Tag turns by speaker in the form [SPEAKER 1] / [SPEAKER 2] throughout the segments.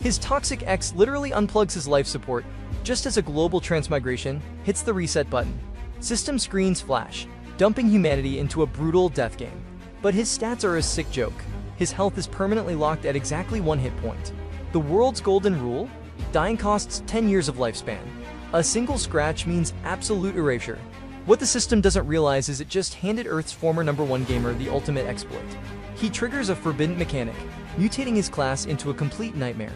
[SPEAKER 1] His toxic ex literally unplugs his life support just as a global transmigration hits the reset button. System screens flash, dumping humanity into a brutal death game. But his stats are a sick joke. His health is permanently locked at exactly 1 hit point. The world's golden rule? Dying costs 10 years of lifespan. A single scratch means absolute erasure. What the system doesn't realize is it just handed Earth's former #1 gamer the ultimate exploit. He triggers a forbidden mechanic, mutating his class into a complete nightmare.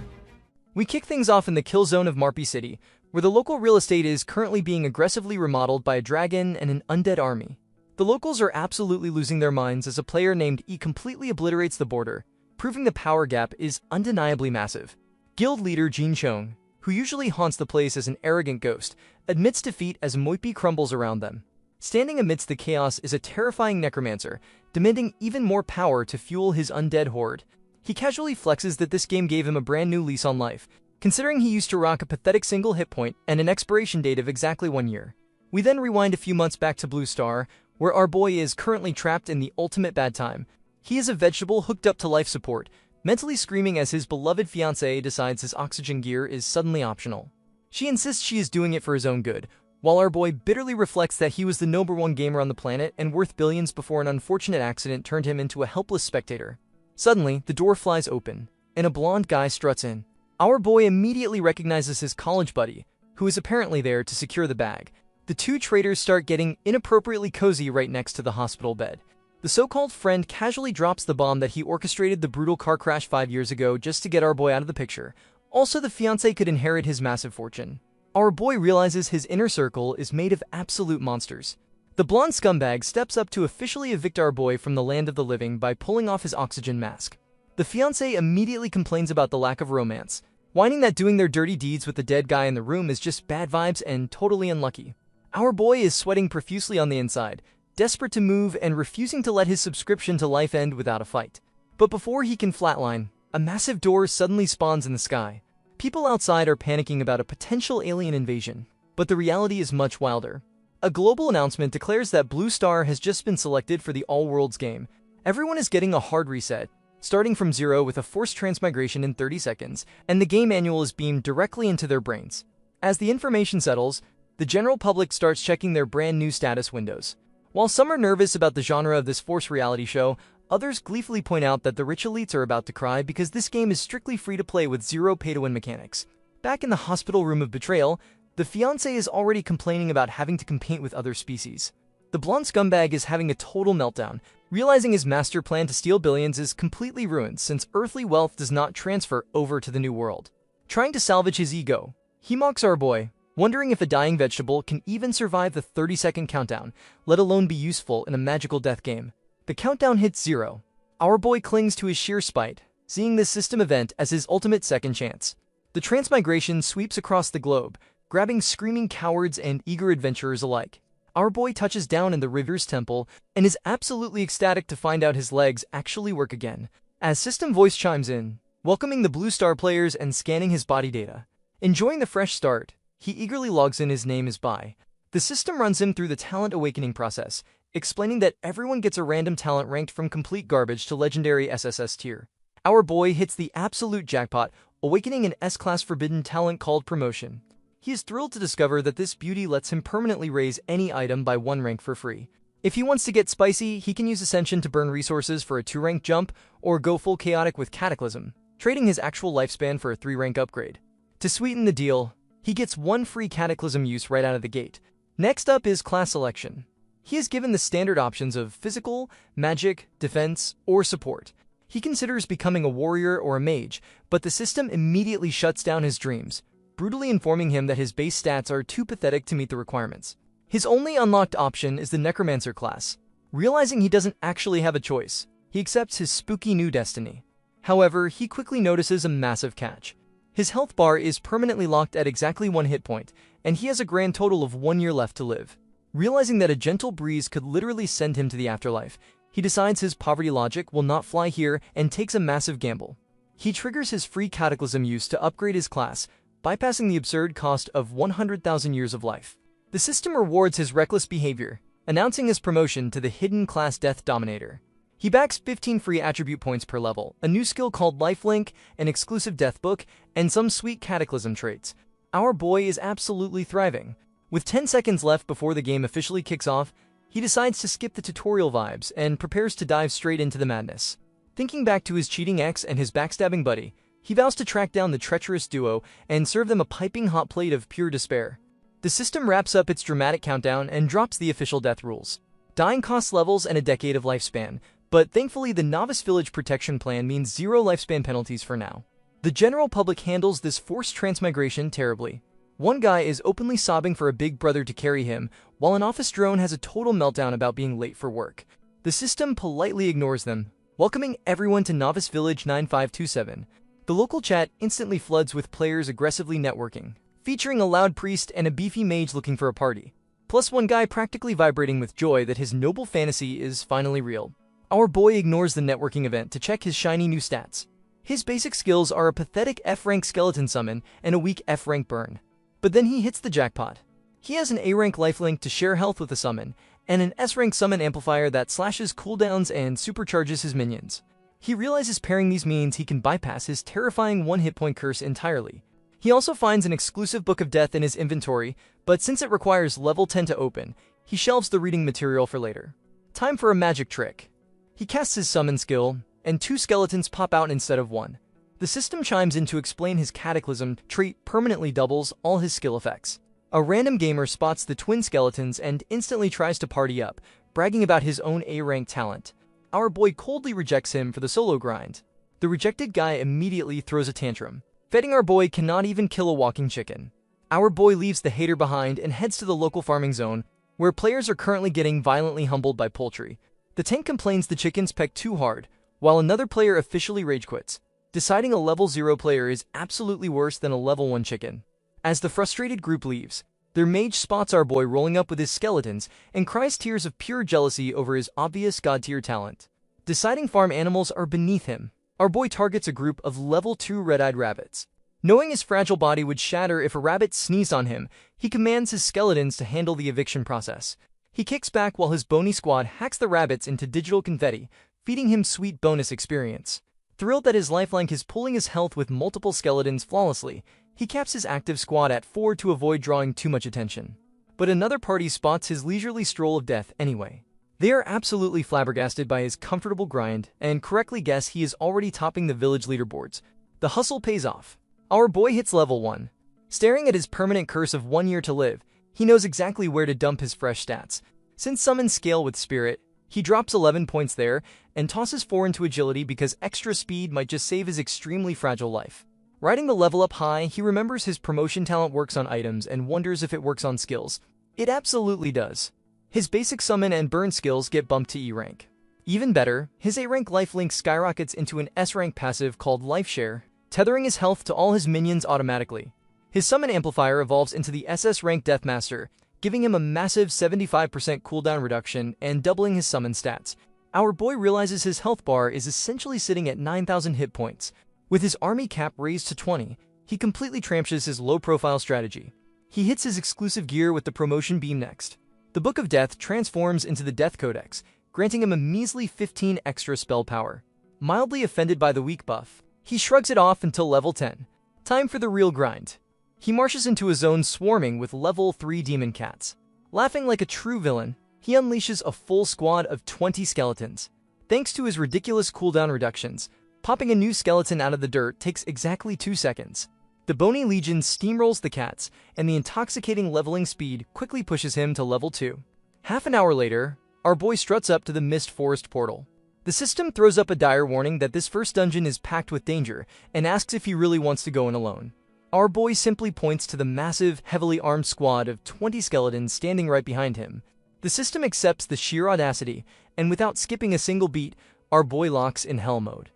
[SPEAKER 1] We kick things off in the kill zone of Marpi City, where the local real estate is currently being aggressively remodeled by a dragon and an undead army. The locals are absolutely losing their minds as a player named E completely obliterates the border, proving the power gap is undeniably massive. Guild leader Jin Chong, who usually haunts the place as an arrogant ghost, admits defeat as Moipi crumbles around them. Standing amidst the chaos is a terrifying necromancer, demanding even more power to fuel his undead horde. He casually flexes that this game gave him a brand new lease on life, considering he used to rock a pathetic single hit point and an expiration date of exactly 1 year. We then rewind a few months back to Blue Star, where our boy is currently trapped in the ultimate bad time. He is a vegetable hooked up to life support, mentally screaming as his beloved fiancée decides his oxygen gear is suddenly optional. She insists she is doing it for his own good, while our boy bitterly reflects that he was the #1 gamer on the planet and worth billions before an unfortunate accident turned him into a helpless spectator. Suddenly, the door flies open, and a blonde guy struts in. Our boy immediately recognizes his college buddy, who is apparently there to secure the bag. The two traitors start getting inappropriately cozy right next to the hospital bed. The so-called friend casually drops the bomb that he orchestrated the brutal car crash 5 years ago just to get our boy out of the picture. Also, the fiancé could inherit his massive fortune. Our boy realizes his inner circle is made of absolute monsters. The blonde scumbag steps up to officially evict our boy from the land of the living by pulling off his oxygen mask. The fiancé immediately complains about the lack of romance, whining that doing their dirty deeds with the dead guy in the room is just bad vibes and totally unlucky. Our boy is sweating profusely on the inside, desperate to move and refusing to let his subscription to life end without a fight. But before he can flatline, a massive door suddenly spawns in the sky. People outside are panicking about a potential alien invasion, but the reality is much wilder. A global announcement declares that Blue Star has just been selected for the All-Worlds game. Everyone is getting a hard reset, starting from zero with a forced transmigration in 30 seconds, and the game manual is beamed directly into their brains. As the information settles, the general public starts checking their brand new status windows. While some are nervous about the genre of this forced reality show, others gleefully point out that the rich elites are about to cry because this game is strictly free to play with zero pay-to-win mechanics. Back in the hospital room of betrayal, the fiancé is already complaining about having to compete with other species. The blonde scumbag is having a total meltdown, realizing his master plan to steal billions is completely ruined since earthly wealth does not transfer over to the new world. Trying to salvage his ego, he mocks our boy, wondering if a dying vegetable can even survive the 30-second countdown, let alone be useful in a magical death game. The countdown hits 0. Our boy clings to his sheer spite, seeing this system event as his ultimate second chance. The transmigration sweeps across the globe, grabbing screaming cowards and eager adventurers alike. Our boy touches down in the River's Temple and is absolutely ecstatic to find out his legs actually work again, as system voice chimes in, welcoming the Blue Star players and scanning his body data. Enjoying the fresh start, he eagerly logs in. His name is Bai. The system runs him through the talent awakening process, explaining that everyone gets a random talent ranked from complete garbage to legendary SSS tier. Our boy hits the absolute jackpot, awakening an S-class forbidden talent called Promotion. He is thrilled to discover that this beauty lets him permanently raise any item by 1 rank for free. If he wants to get spicy, he can use Ascension to burn resources for a 2-rank jump, or go full chaotic with Cataclysm, trading his actual lifespan for a 3-rank upgrade. To sweeten the deal, he gets 1 free Cataclysm use right out of the gate. Next up is class selection. He is given the standard options of physical, magic, defense, or support. He considers becoming a warrior or a mage, but the system immediately shuts down his dreams, brutally informing him that his base stats are too pathetic to meet the requirements. His only unlocked option is the Necromancer class. Realizing he doesn't actually have a choice, he accepts his spooky new destiny. However, he quickly notices a massive catch. His health bar is permanently locked at exactly 1 hit point, and he has a grand total of 1 year left to live. Realizing that a gentle breeze could literally send him to the afterlife, he decides his poverty logic will not fly here and takes a massive gamble. He triggers his free Cataclysm use to upgrade his class, bypassing the absurd cost of 100,000 years of life. The system rewards his reckless behavior, announcing his promotion to the hidden class Death Dominator. He backs 15 free attribute points per level, a new skill called Lifelink, an exclusive death book, and some sweet cataclysm traits. Our boy is absolutely thriving. With 10 seconds left before the game officially kicks off, he decides to skip the tutorial vibes and prepares to dive straight into the madness. Thinking back to his cheating ex and his backstabbing buddy, he vows to track down the treacherous duo and serve them a piping hot plate of pure despair. The system wraps up its dramatic countdown and drops the official death rules. Dying costs levels and a decade of lifespan, but thankfully the Novice Village Protection Plan means 0 lifespan penalties for now. The general public handles this forced transmigration terribly. One guy is openly sobbing for a big brother to carry him, while an office drone has a total meltdown about being late for work. The system politely ignores them, welcoming everyone to Novice Village 9527. The local chat instantly floods with players aggressively networking, featuring a loud priest and a beefy mage looking for a party. Plus one guy practically vibrating with joy that his noble fantasy is finally real. Our boy ignores the networking event to check his shiny new stats. His basic skills are a pathetic F-rank skeleton summon and a weak F-rank burn. But then he hits the jackpot. He has an A-rank lifelink to share health with a summon, and an S-rank summon amplifier that slashes cooldowns and supercharges his minions. He realizes pairing these means he can bypass his terrifying 1 hit point curse entirely. He also finds an exclusive Book of Death in his inventory, but since it requires level 10 to open, he shelves the reading material for later. Time for a magic trick. He casts his summon skill, and 2 skeletons pop out instead of 1. The system chimes in to explain his cataclysm trait permanently doubles all his skill effects. A random gamer spots the twin skeletons and instantly tries to party up, bragging about his own A-rank talent. Our boy coldly rejects him for the solo grind. The rejected guy immediately throws a tantrum. Fetting our boy cannot even kill a walking chicken. Our boy leaves the hater behind and heads to the local farming zone, where players are currently getting violently humbled by poultry. The tank complains the chickens peck too hard, while another player officially rage quits. Deciding a level 0 player is absolutely worse than a level 1 chicken. As the frustrated group leaves, their mage spots our boy rolling up with his skeletons and cries tears of pure jealousy over his obvious god-tier talent. Deciding farm animals are beneath him, our boy targets a group of level 2 red-eyed rabbits. Knowing his fragile body would shatter if a rabbit sneezed on him, he commands his skeletons to handle the eviction process. He kicks back while his bony squad hacks the rabbits into digital confetti, feeding him sweet bonus experience. Thrilled that his lifelink is pulling his health with multiple skeletons flawlessly, he caps his active squad at 4 to avoid drawing too much attention. But another party spots his leisurely stroll of death anyway. They are absolutely flabbergasted by his comfortable grind and correctly guess he is already topping the village leaderboards. The hustle pays off. Our boy hits level 1. Staring at his permanent curse of 1 year to live, he knows exactly where to dump his fresh stats. Since summons scale with spirit, he drops 11 points there and tosses 4 into agility because extra speed might just save his extremely fragile life. Riding the level up high, he remembers his promotion talent works on items and wonders if it works on skills. It absolutely does. His basic summon and burn skills get bumped to E rank. Even better, his A rank lifelink skyrockets into an S rank passive called Life Share, tethering his health to all his minions automatically. His summon amplifier evolves into the SS rank Deathmaster, giving him a massive 75% cooldown reduction and doubling his summon stats. Our boy realizes his health bar is essentially sitting at 9,000 hit points. With his army cap raised to 20, he completely tramshes his low-profile strategy. He hits his exclusive gear with the promotion beam next. The Book of Death transforms into the Death Codex, granting him a measly 15 extra spell power. Mildly offended by the weak buff, he shrugs it off until level 10. Time for the real grind. He marches into a zone swarming with level 3 demon cats. Laughing like a true villain, he unleashes a full squad of 20 skeletons. Thanks to his ridiculous cooldown reductions, popping a new skeleton out of the dirt takes exactly 2 seconds. The Bony Legion steamrolls the cats, and the intoxicating leveling speed quickly pushes him to level 2. Half an hour later, our boy struts up to the Mist Forest portal. The system throws up a dire warning that this first dungeon is packed with danger, and asks if he really wants to go in alone. Our boy simply points to the massive, heavily armed squad of 20 skeletons standing right behind him. The system accepts the sheer audacity, and without skipping a single beat, our boy locks in hell mode.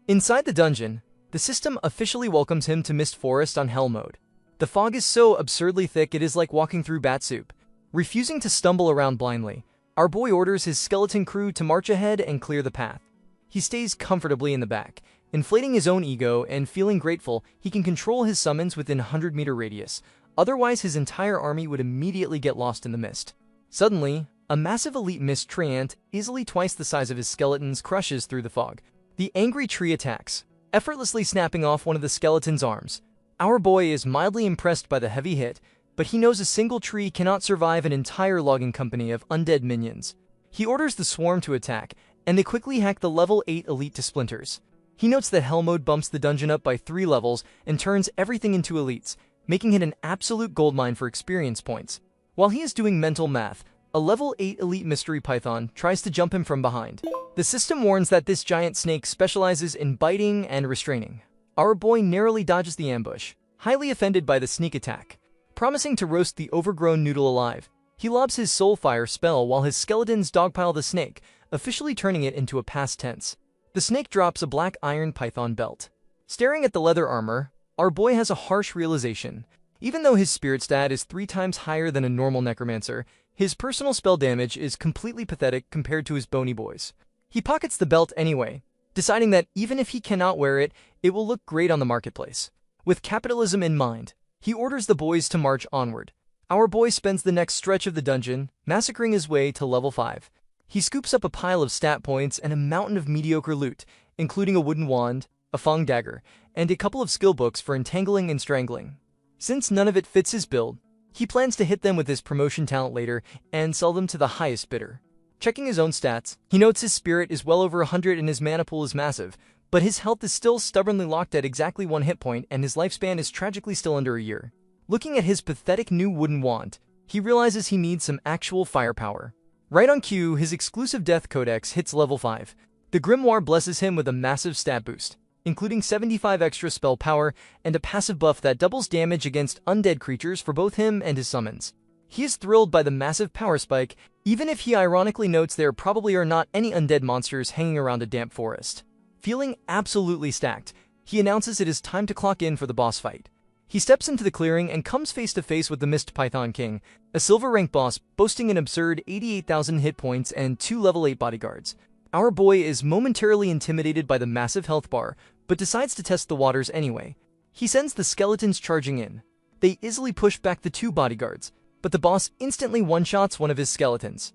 [SPEAKER 1] Inside the dungeon, the system officially welcomes him to Mist Forest on hell mode. The fog is so absurdly thick it is like walking through bat soup. Refusing to stumble around blindly, our boy orders his skeleton crew to march ahead and clear the path. He stays comfortably in the back, inflating his own ego and feeling grateful he can control his summons within 100-meter radius. Otherwise, his entire army would immediately get lost in the mist. Suddenly, A massive elite mist tree ant, easily twice the size of his skeletons, crushes through the fog. The angry tree attacks, effortlessly snapping off one of the skeleton's arms. Our boy is mildly impressed by the heavy hit, but he knows a single tree cannot survive an entire logging company of undead minions. He orders the swarm to attack, and they quickly hack the level 8 elite to splinters. He notes that Hell Mode bumps the dungeon up by 3 levels and turns everything into elites, making it an absolute goldmine for experience points. While he is doing mental math, a level 8 elite mystery python tries to jump him from behind. The system warns that this giant snake specializes in biting and restraining. Our boy narrowly dodges the ambush, highly offended by the sneak attack. Promising to roast the overgrown noodle alive, he lobs his Soulfire spell while his skeletons dogpile the snake, officially turning it into a past tense. The snake drops a black iron python belt. Staring at the leather armor, our boy has a harsh realization. Even though his spirit stat is 3 times higher than a normal necromancer, his personal spell damage is completely pathetic compared to his bony boys. He pockets the belt anyway, deciding that even if he cannot wear it, it will look great on the marketplace. With capitalism in mind, he orders the boys to march onward. Our boy spends the next stretch of the dungeon, massacring his way to level 5. He scoops up a pile of stat points and a mountain of mediocre loot, including a wooden wand, a fang dagger, and a couple of skill books for entangling and strangling. Since none of it fits his build, he plans to hit them with his promotion talent later and sell them to the highest bidder. Checking his own stats, he notes his spirit is well over 100 and his mana pool is massive, but his health is still stubbornly locked at exactly 1 hit point and his lifespan is tragically still under a year. Looking at his pathetic new wooden wand, he realizes he needs some actual firepower. Right on cue, his exclusive Death Codex hits level 5. The Grimoire blesses him with a massive stat boost, including 75 extra spell power and a passive buff that doubles damage against undead creatures for both him and his summons. He is thrilled by the massive power spike, even if he ironically notes there probably are not any undead monsters hanging around a damp forest. Feeling absolutely stacked, he announces it is time to clock in for the boss fight. He steps into the clearing and comes face to face with the Mist Python King, a silver rank boss boasting an absurd 88,000 hit points and 2 level 8 bodyguards. Our boy is momentarily intimidated by the massive health bar, but decides to test the waters anyway. He sends the skeletons charging in. They easily push back the 2 bodyguards, but the boss instantly one-shots one of his skeletons.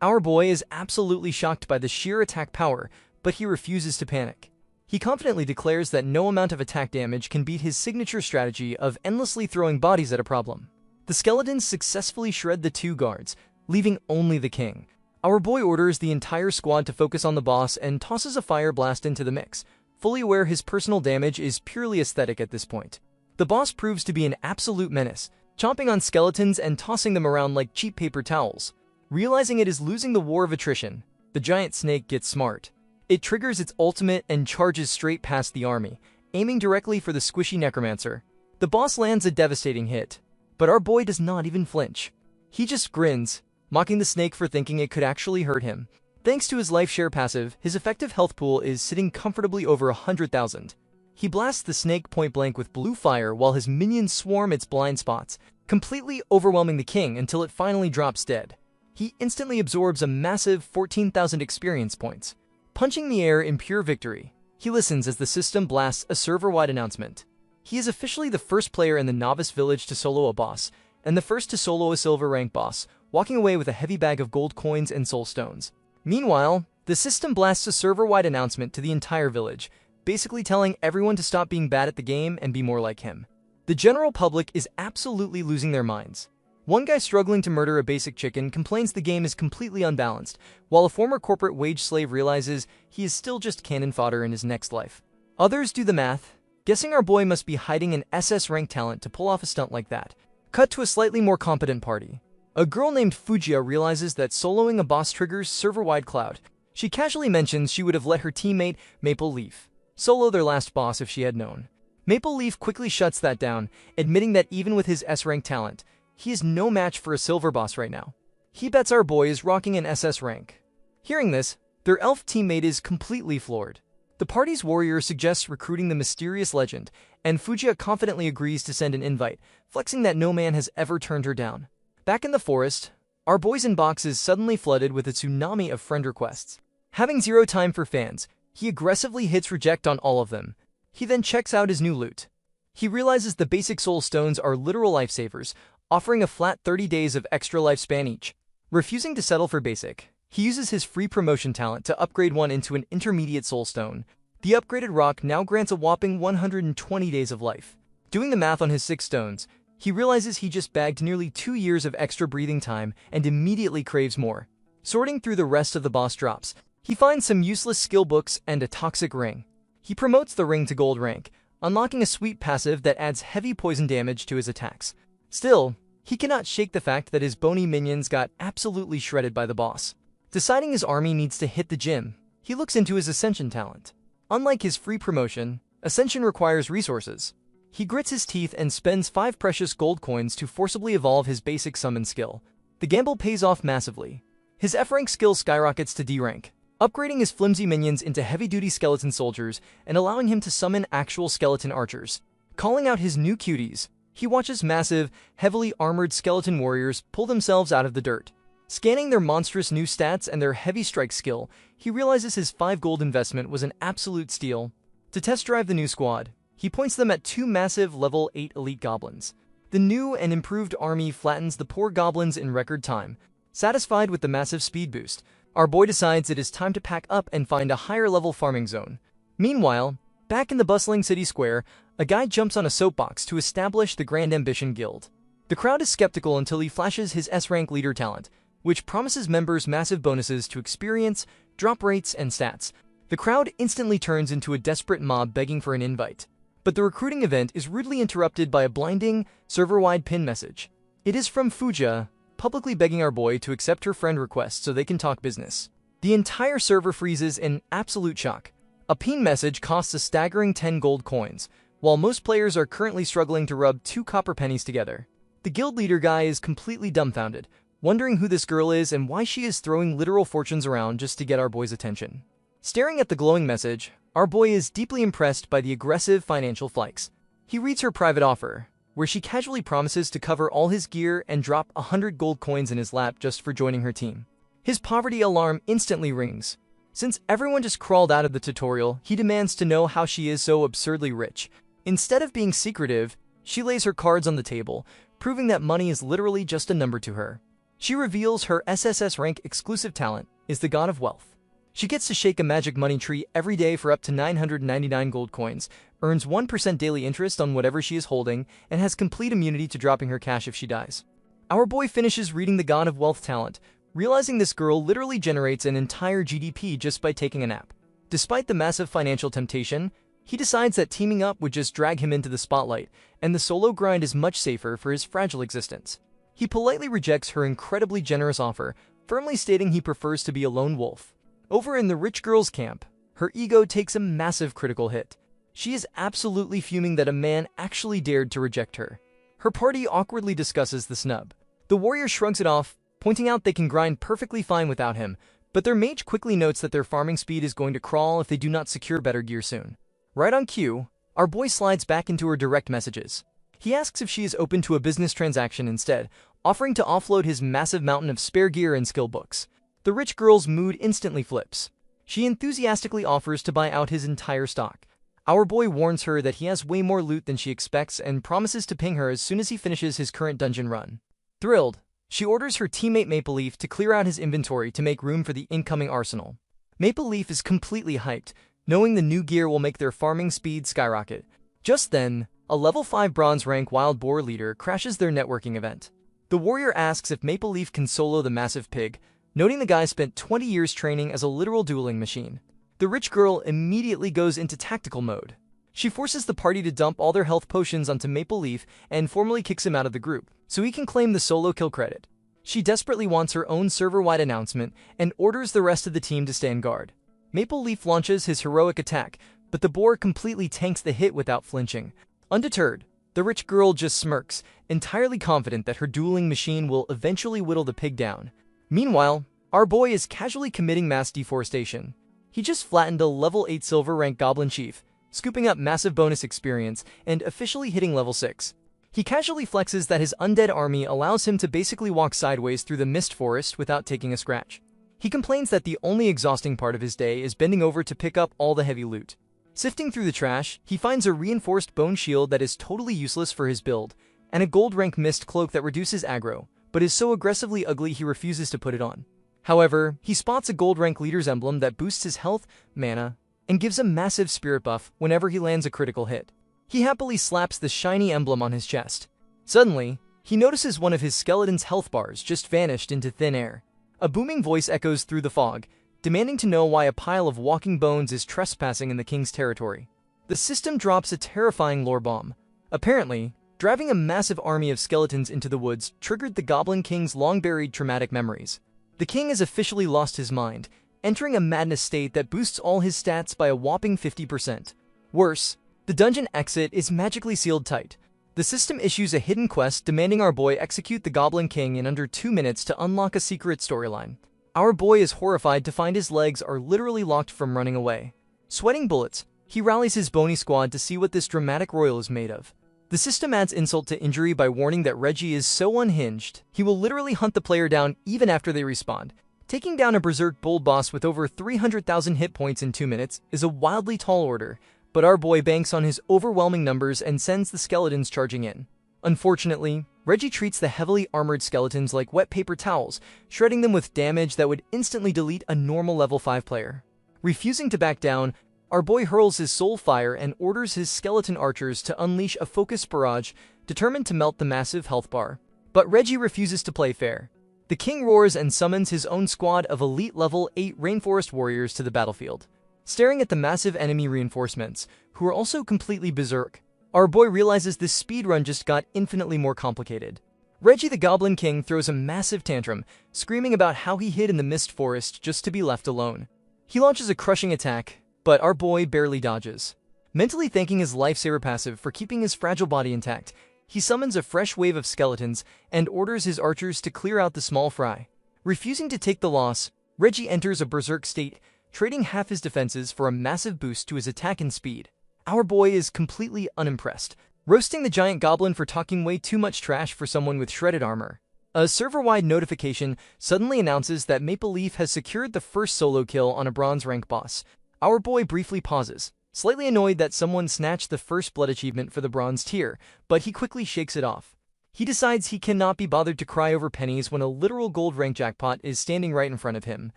[SPEAKER 1] Our boy is absolutely shocked by the sheer attack power, but he refuses to panic. He confidently declares that no amount of attack damage can beat his signature strategy of endlessly throwing bodies at a problem. The skeletons successfully shred the 2 guards, leaving only the king. Our boy orders the entire squad to focus on the boss and tosses a fire blast into the mix, fully aware his personal damage is purely aesthetic at this point. The boss proves to be an absolute menace, chomping on skeletons and tossing them around like cheap paper towels. Realizing it is losing the war of attrition, the giant snake gets smart. It triggers its ultimate and charges straight past the army, aiming directly for the squishy necromancer. The boss lands a devastating hit, but our boy does not even flinch. He just grins, mocking the snake for thinking it could actually hurt him. Thanks to his life share passive, his effective health pool is sitting comfortably over 100,000. He blasts the snake point blank with blue fire while his minions swarm its blind spots, completely overwhelming the king until it finally drops dead. He instantly absorbs a massive 14,000 experience points. Punching the air in pure victory, he listens as the system blasts a server-wide announcement. He is officially the first player in the novice village to solo a boss, and the first to solo a silver rank boss, walking away with a heavy bag of gold coins and soul stones. Meanwhile, the system blasts a server-wide announcement to the entire village, basically telling everyone to stop being bad at the game and be more like him. The general public is absolutely losing their minds. One guy struggling to murder a basic chicken complains the game is completely unbalanced, while a former corporate wage slave realizes he is still just cannon fodder in his next life. Others do the math, guessing our boy must be hiding an SS rank talent to pull off a stunt like that. Cut to a slightly more competent party. A girl named Fujiya realizes that soloing a boss triggers server-wide cloud. She casually mentions she would have let her teammate, Maple Leaf, solo their last boss if she had known. Maple Leaf quickly shuts that down, admitting that even with his S-rank talent, he is no match for a silver boss right now. He bets our boy is rocking an SS rank. Hearing this, their elf teammate is completely floored. The party's warrior suggests recruiting the mysterious legend, and Fujiya confidently agrees to send an invite, flexing that no man has ever turned her down. Back in the forest, our boy's inbox is suddenly flooded with a tsunami of friend requests. Having zero time for fans, he aggressively hits reject on all of them. He then checks out his new loot. He realizes the basic soul stones are literal lifesavers, offering a flat 30 days of extra lifespan each. Refusing to settle for basic, he uses his free promotion talent to upgrade one into an intermediate soul stone. The upgraded rock now grants a whopping 120 days of life. Doing the math on his 6 stones, he realizes he just bagged nearly 2 years of extra breathing time and immediately craves more. Sorting through the rest of the boss drops, he finds some useless skill books and a toxic ring. He promotes the ring to gold rank, unlocking a sweet passive that adds heavy poison damage to his attacks. Still, he cannot shake the fact that his bony minions got absolutely shredded by the boss. Deciding his army needs to hit the gym, he looks into his Ascension talent. Unlike his free promotion, Ascension requires resources. He grits his teeth and spends 5 precious gold coins to forcibly evolve his basic summon skill. The gamble pays off massively. His F-rank skill skyrockets to D rank, upgrading his flimsy minions into heavy-duty skeleton soldiers and allowing him to summon actual skeleton archers. Calling out his new cuties, he watches massive, heavily armored skeleton warriors pull themselves out of the dirt. Scanning their monstrous new stats and their heavy strike skill, he realizes his 5 gold investment was an absolute steal. To test drive the new squad, he points them at 2 massive level 8 elite goblins. The new and improved army flattens the poor goblins in record time. Satisfied with the massive speed boost, our boy decides it is time to pack up and find a higher level farming zone. Meanwhile, back in the bustling city square, a guy jumps on a soapbox to establish the Grand Ambition Guild. The crowd is skeptical until he flashes his S-rank leader talent, which promises members massive bonuses to experience, drop rates, and stats. The crowd instantly turns into a desperate mob begging for an invite. But the recruiting event is rudely interrupted by a blinding, server-wide pin message. It is from Fuja, publicly begging our boy to accept her friend request so they can talk business. The entire server freezes in absolute shock. A pin message costs a staggering 10 gold coins, while most players are currently struggling to rub 2 copper pennies together. The guild leader guy is completely dumbfounded, wondering who this girl is and why she is throwing literal fortunes around just to get our boy's attention. Staring at the glowing message, our boy is deeply impressed by the aggressive financial flykes. He reads her private offer, where she casually promises to cover all his gear and drop 100 gold coins in his lap just for joining her team. His poverty alarm instantly rings. Since everyone just crawled out of the tutorial, he demands to know how she is so absurdly rich. Instead of being secretive, she lays her cards on the table, proving that money is literally just a number to her. She reveals her SSS rank exclusive talent is the God of Wealth. She gets to shake a magic money tree every day for up to 999 gold coins, earns 1% daily interest on whatever she is holding, and has complete immunity to dropping her cash if she dies. Our boy finishes reading the God of Wealth talent, realizing this girl literally generates an entire GDP just by taking a nap. Despite the massive financial temptation, he decides that teaming up would just drag him into the spotlight, and the solo grind is much safer for his fragile existence. He politely rejects her incredibly generous offer, firmly stating he prefers to be a lone wolf. Over in the rich girl's camp, her ego takes a massive critical hit. She is absolutely fuming that a man actually dared to reject her. Her party awkwardly discusses the snub. The warrior shrugs it off, pointing out they can grind perfectly fine without him, but their mage quickly notes that their farming speed is going to crawl if they do not secure better gear soon. Right on cue, our boy slides back into her direct messages. He asks if she is open to a business transaction instead, offering to offload his massive mountain of spare gear and skill books. The rich girl's mood instantly flips. She enthusiastically offers to buy out his entire stock. Our boy warns her that he has way more loot than she expects and promises to ping her as soon as he finishes his current dungeon run. Thrilled, she orders her teammate Maple Leaf to clear out his inventory to make room for the incoming arsenal. Maple Leaf is completely hyped, knowing the new gear will make their farming speed skyrocket. Just then, a level 5 bronze rank wild boar leader crashes their networking event. The warrior asks if Maple Leaf can solo the massive pig, noting the guy spent 20 years training as a literal dueling machine. The rich girl immediately goes into tactical mode. She forces the party to dump all their health potions onto Maple Leaf and formally kicks him out of the group, so he can claim the solo kill credit. She desperately wants her own server-wide announcement and orders the rest of the team to stand guard. Maple Leaf launches his heroic attack, but the boar completely tanks the hit without flinching. Undeterred, the rich girl just smirks, entirely confident that her dueling machine will eventually whittle the pig down. Meanwhile, our boy is casually committing mass deforestation. He just flattened a level 8 silver rank goblin chief, scooping up massive bonus experience and officially hitting level 6. He casually flexes that his undead army allows him to basically walk sideways through the mist forest without taking a scratch. He complains that the only exhausting part of his day is bending over to pick up all the heavy loot. Sifting through the trash, he finds a reinforced bone shield that is totally useless for his build, and a gold rank mist cloak that reduces aggro, but is so aggressively ugly he refuses to put it on. However, he spots a gold rank leader's emblem that boosts his health, mana, and gives a massive spirit buff whenever he lands a critical hit. He happily slaps the shiny emblem on his chest. Suddenly, he notices one of his skeleton's health bars just vanished into thin air. A booming voice echoes through the fog, demanding to know why a pile of walking bones is trespassing in the king's territory. The system drops a terrifying lore bomb. Apparently, driving a massive army of skeletons into the woods triggered the Goblin King's long-buried traumatic memories. The king has officially lost his mind, entering a madness state that boosts all his stats by a whopping 50%. Worse, the dungeon exit is magically sealed tight. The system issues a hidden quest demanding our boy execute the Goblin King in under 2 minutes to unlock a secret storyline. Our boy is horrified to find his legs are literally locked from running away. Sweating bullets, he rallies his bony squad to see what this dramatic royal is made of. The system adds insult to injury by warning that Reggie is so unhinged, he will literally hunt the player down even after they respawn. Taking down a berserk bold boss with over 300,000 hit points in 2 minutes is a wildly tall order, but our boy banks on his overwhelming numbers and sends the skeletons charging in. Unfortunately, Reggie treats the heavily armored skeletons like wet paper towels, shredding them with damage that would instantly delete a normal level 5 player. Refusing to back down, our boy hurls his soul fire and orders his skeleton archers to unleash a focused barrage, determined to melt the massive health bar. But Reggie refuses to play fair. The king roars and summons his own squad of elite level 8 rainforest warriors to the battlefield. Staring at the massive enemy reinforcements, who are also completely berserk, our boy realizes this speedrun just got infinitely more complicated. Reggie the Goblin King throws a massive tantrum, screaming about how he hid in the mist forest just to be left alone. He launches a crushing attack, but our boy barely dodges. Mentally thanking his lifesaver passive for keeping his fragile body intact, he summons a fresh wave of skeletons and orders his archers to clear out the small fry. Refusing to take the loss, Reggie enters a berserk state, trading half his defenses for a massive boost to his attack and speed. Our boy is completely unimpressed, roasting the giant goblin for talking way too much trash for someone with shredded armor. A server-wide notification suddenly announces that Maple Leaf has secured the first solo kill on a bronze rank boss. Our boy briefly pauses, slightly annoyed that someone snatched the first blood achievement for the bronze tier, but he quickly shakes it off. He decides he cannot be bothered to cry over pennies when a literal gold rank jackpot is standing right in front of him.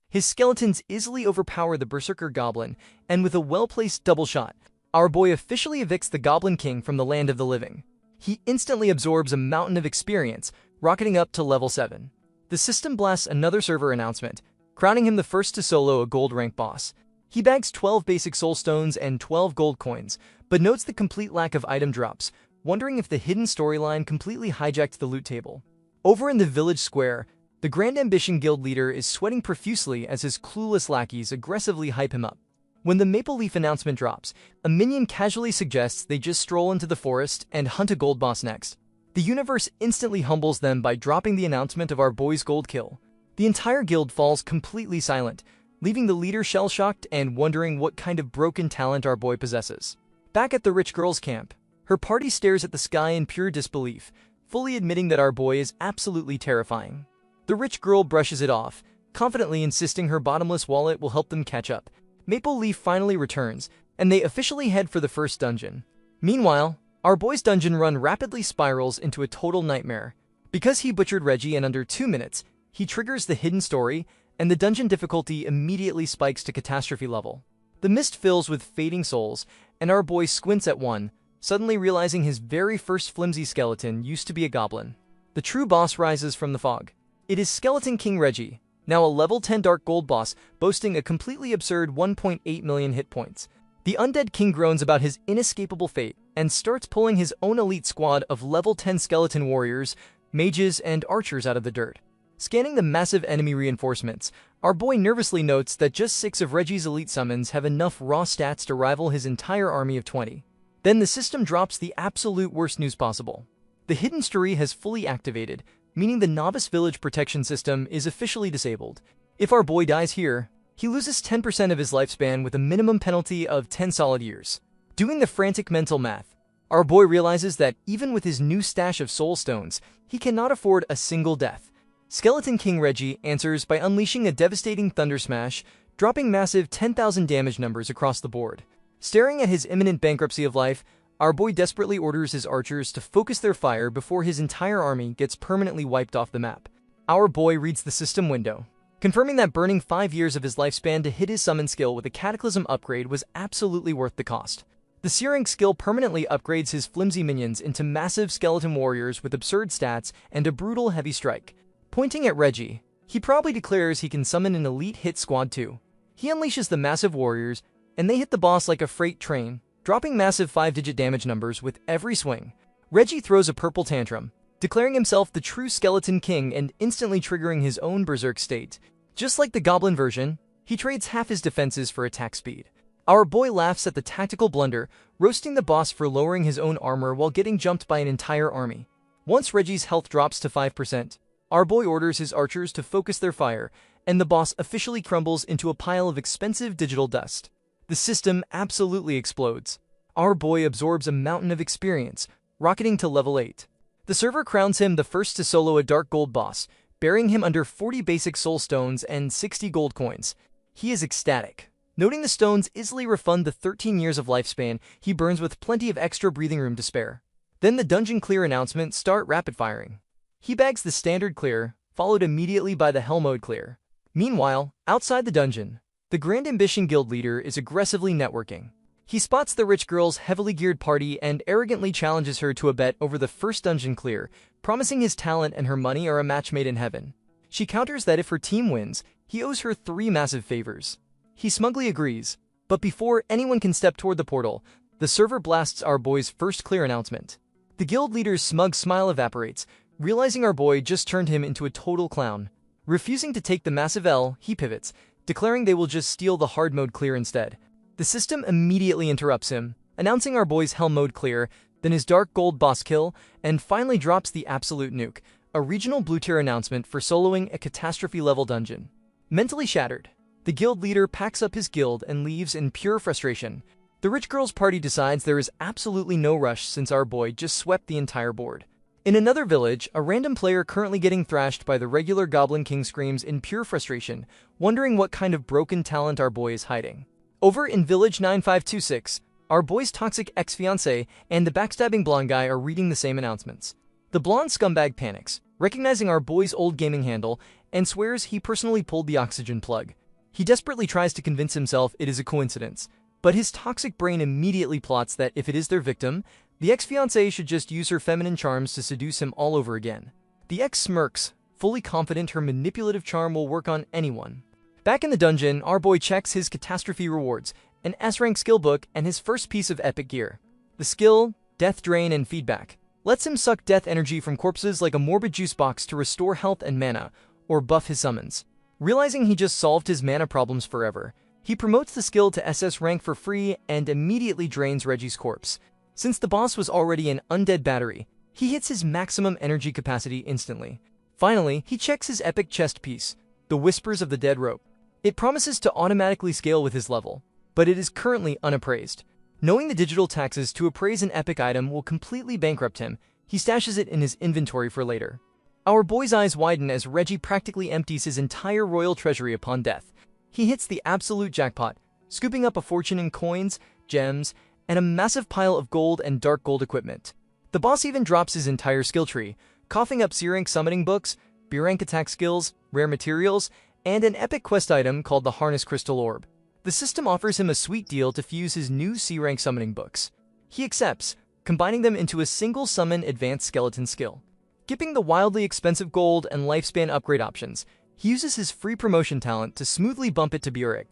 [SPEAKER 1] His skeletons easily overpower the berserker goblin, and with a well-placed double shot, our boy officially evicts the Goblin King from the land of the living. He instantly absorbs a mountain of experience, rocketing up to level 7. The system blasts another server announcement, crowning him the first to solo a gold rank boss. He bags 12 basic soul stones and 12 gold coins, but notes the complete lack of item drops, wondering if the hidden storyline completely hijacked the loot table. Over in the village square, the Grand Ambition Guild leader is sweating profusely as his clueless lackeys aggressively hype him up. When the Maple Leaf announcement drops, a minion casually suggests they just stroll into the forest and hunt a gold boss next. The universe instantly humbles them by dropping the announcement of our boy's gold kill. The entire guild falls completely silent, leaving the leader shell-shocked and wondering what kind of broken talent our boy possesses. Back at the rich girl's camp, her party stares at the sky in pure disbelief, fully admitting that our boy is absolutely terrifying. The rich girl brushes it off, confidently insisting her bottomless wallet will help them catch up. Maple Leaf finally returns, and they officially head for the first dungeon. Meanwhile, our boy's dungeon run rapidly spirals into a total nightmare. Because he butchered Reggie in under 2 minutes, he triggers the hidden story, and the dungeon difficulty immediately spikes to catastrophe level. The mist fills with fading souls, and our boy squints at one, suddenly realizing his very first flimsy skeleton used to be a goblin. The true boss rises from the fog. It is Skeleton King Reggie, now a level 10 Dark Gold boss, boasting a completely absurd 1.8 million hit points. The undead king groans about his inescapable fate, and starts pulling his own elite squad of level 10 skeleton warriors, mages, and archers out of the dirt. Scanning the massive enemy reinforcements, our boy nervously notes that just 6 of Reggie's elite summons have enough raw stats to rival his entire army of 20. Then the system drops the absolute worst news possible. The hidden story has fully activated, meaning the novice village protection system is officially disabled. If our boy dies here, he loses 10% of his lifespan with a minimum penalty of 10 solid years. Doing the frantic mental math, our boy realizes that even with his new stash of soul stones, he cannot afford a single death. Skeleton King Reggie answers by unleashing a devastating thunder smash, dropping massive 10,000 damage numbers across the board. Staring at his imminent bankruptcy of life, Our boy desperately orders his archers to focus their fire before his entire army gets permanently wiped off the map. Our boy reads the system window, confirming that burning 5 years of his lifespan to hit his summon skill with a Cataclysm upgrade was absolutely worth the cost. The C-rank skill permanently upgrades his flimsy minions into massive skeleton warriors with absurd stats and a brutal heavy strike. Pointing at Reggie, he probably declares he can summon an elite hit squad too. He unleashes the massive warriors, and they hit the boss like a freight train, dropping massive 5-digit damage numbers with every swing. Reggie throws a purple tantrum, declaring himself the true Skeleton King and instantly triggering his own berserk state. Just like the Goblin version, he trades half his defenses for attack speed. Our boy laughs at the tactical blunder, roasting the boss for lowering his own armor while getting jumped by an entire army. Once Reggie's health drops to 5%, our boy orders his archers to focus their fire, and the boss officially crumbles into a pile of expensive digital dust. The system absolutely explodes. Our boy absorbs a mountain of experience, rocketing to level 8. The server crowns him the first to solo a dark gold boss, burying him under 40 basic soul stones and 60 gold coins. He is ecstatic. Noting the stones easily refund the 13 years of lifespan, he burns with plenty of extra breathing room to spare. Then the dungeon clear announcements start rapid firing. He bags the standard clear, followed immediately by the hell mode clear. Meanwhile, outside the dungeon, the Grand Ambition guild leader is aggressively networking. He spots the rich girl's heavily geared party and arrogantly challenges her to a bet over the first dungeon clear, promising his talent and her money are a match made in heaven. She counters that if her team wins, he owes her 3 massive favors. He smugly agrees, but before anyone can step toward the portal, the server blasts our boy's first clear announcement. The guild leader's smug smile evaporates, realizing our boy just turned him into a total clown. Refusing to take the massive L, he pivots, declaring they will just steal the hard mode clear instead. The system immediately interrupts him, announcing our boy's hell mode clear, then his dark gold boss kill, and finally drops the absolute nuke, a regional blue tier announcement for soloing a catastrophe-level dungeon. Mentally shattered, the guild leader packs up his guild and leaves in pure frustration. The rich girl's party decides there is absolutely no rush since our boy just swept the entire board. In another village, a random player currently getting thrashed by the regular Goblin King screams in pure frustration, wondering what kind of broken talent our boy is hiding. Over in Village 9526, our boy's toxic ex-fiancé and the backstabbing blonde guy are reading the same announcements. The blonde scumbag panics, recognizing our boy's old gaming handle, and swears he personally pulled the oxygen plug. He desperately tries to convince himself it is a coincidence, but his toxic brain immediately plots that if it is their victim, the ex-fiancé should just use her feminine charms to seduce him all over again. The ex smirks, fully confident her manipulative charm will work on anyone. Back in the dungeon, our boy checks his catastrophe rewards, an S-rank skill book, and his first piece of epic gear. The skill, Death Drain and Feedback, lets him suck death energy from corpses like a morbid juice box to restore health and mana, or buff his summons. Realizing he just solved his mana problems forever, he promotes the skill to SS rank for free and immediately drains Reggie's corpse. Since the boss was already an undead battery, he hits his maximum energy capacity instantly. Finally, he checks his epic chest piece, the Whispers of the Dead Rope. It promises to automatically scale with his level, but it is currently unappraised. Knowing the digital taxes to appraise an epic item will completely bankrupt him, he stashes it in his inventory for later. Our boy's eyes widen as Reggie practically empties his entire royal treasury upon death. He hits the absolute jackpot, scooping up a fortune in coins, gems, and a massive pile of gold and dark gold equipment. The boss even drops his entire skill tree, coughing up C-rank summoning books, B-rank attack skills, rare materials, and an epic quest item called the Harness Crystal Orb. The system offers him a sweet deal to fuse his new C-rank summoning books. He accepts, combining them into a single summon advanced skeleton skill. Skipping the wildly expensive gold and lifespan upgrade options, he uses his free promotion talent to smoothly bump it to Burek.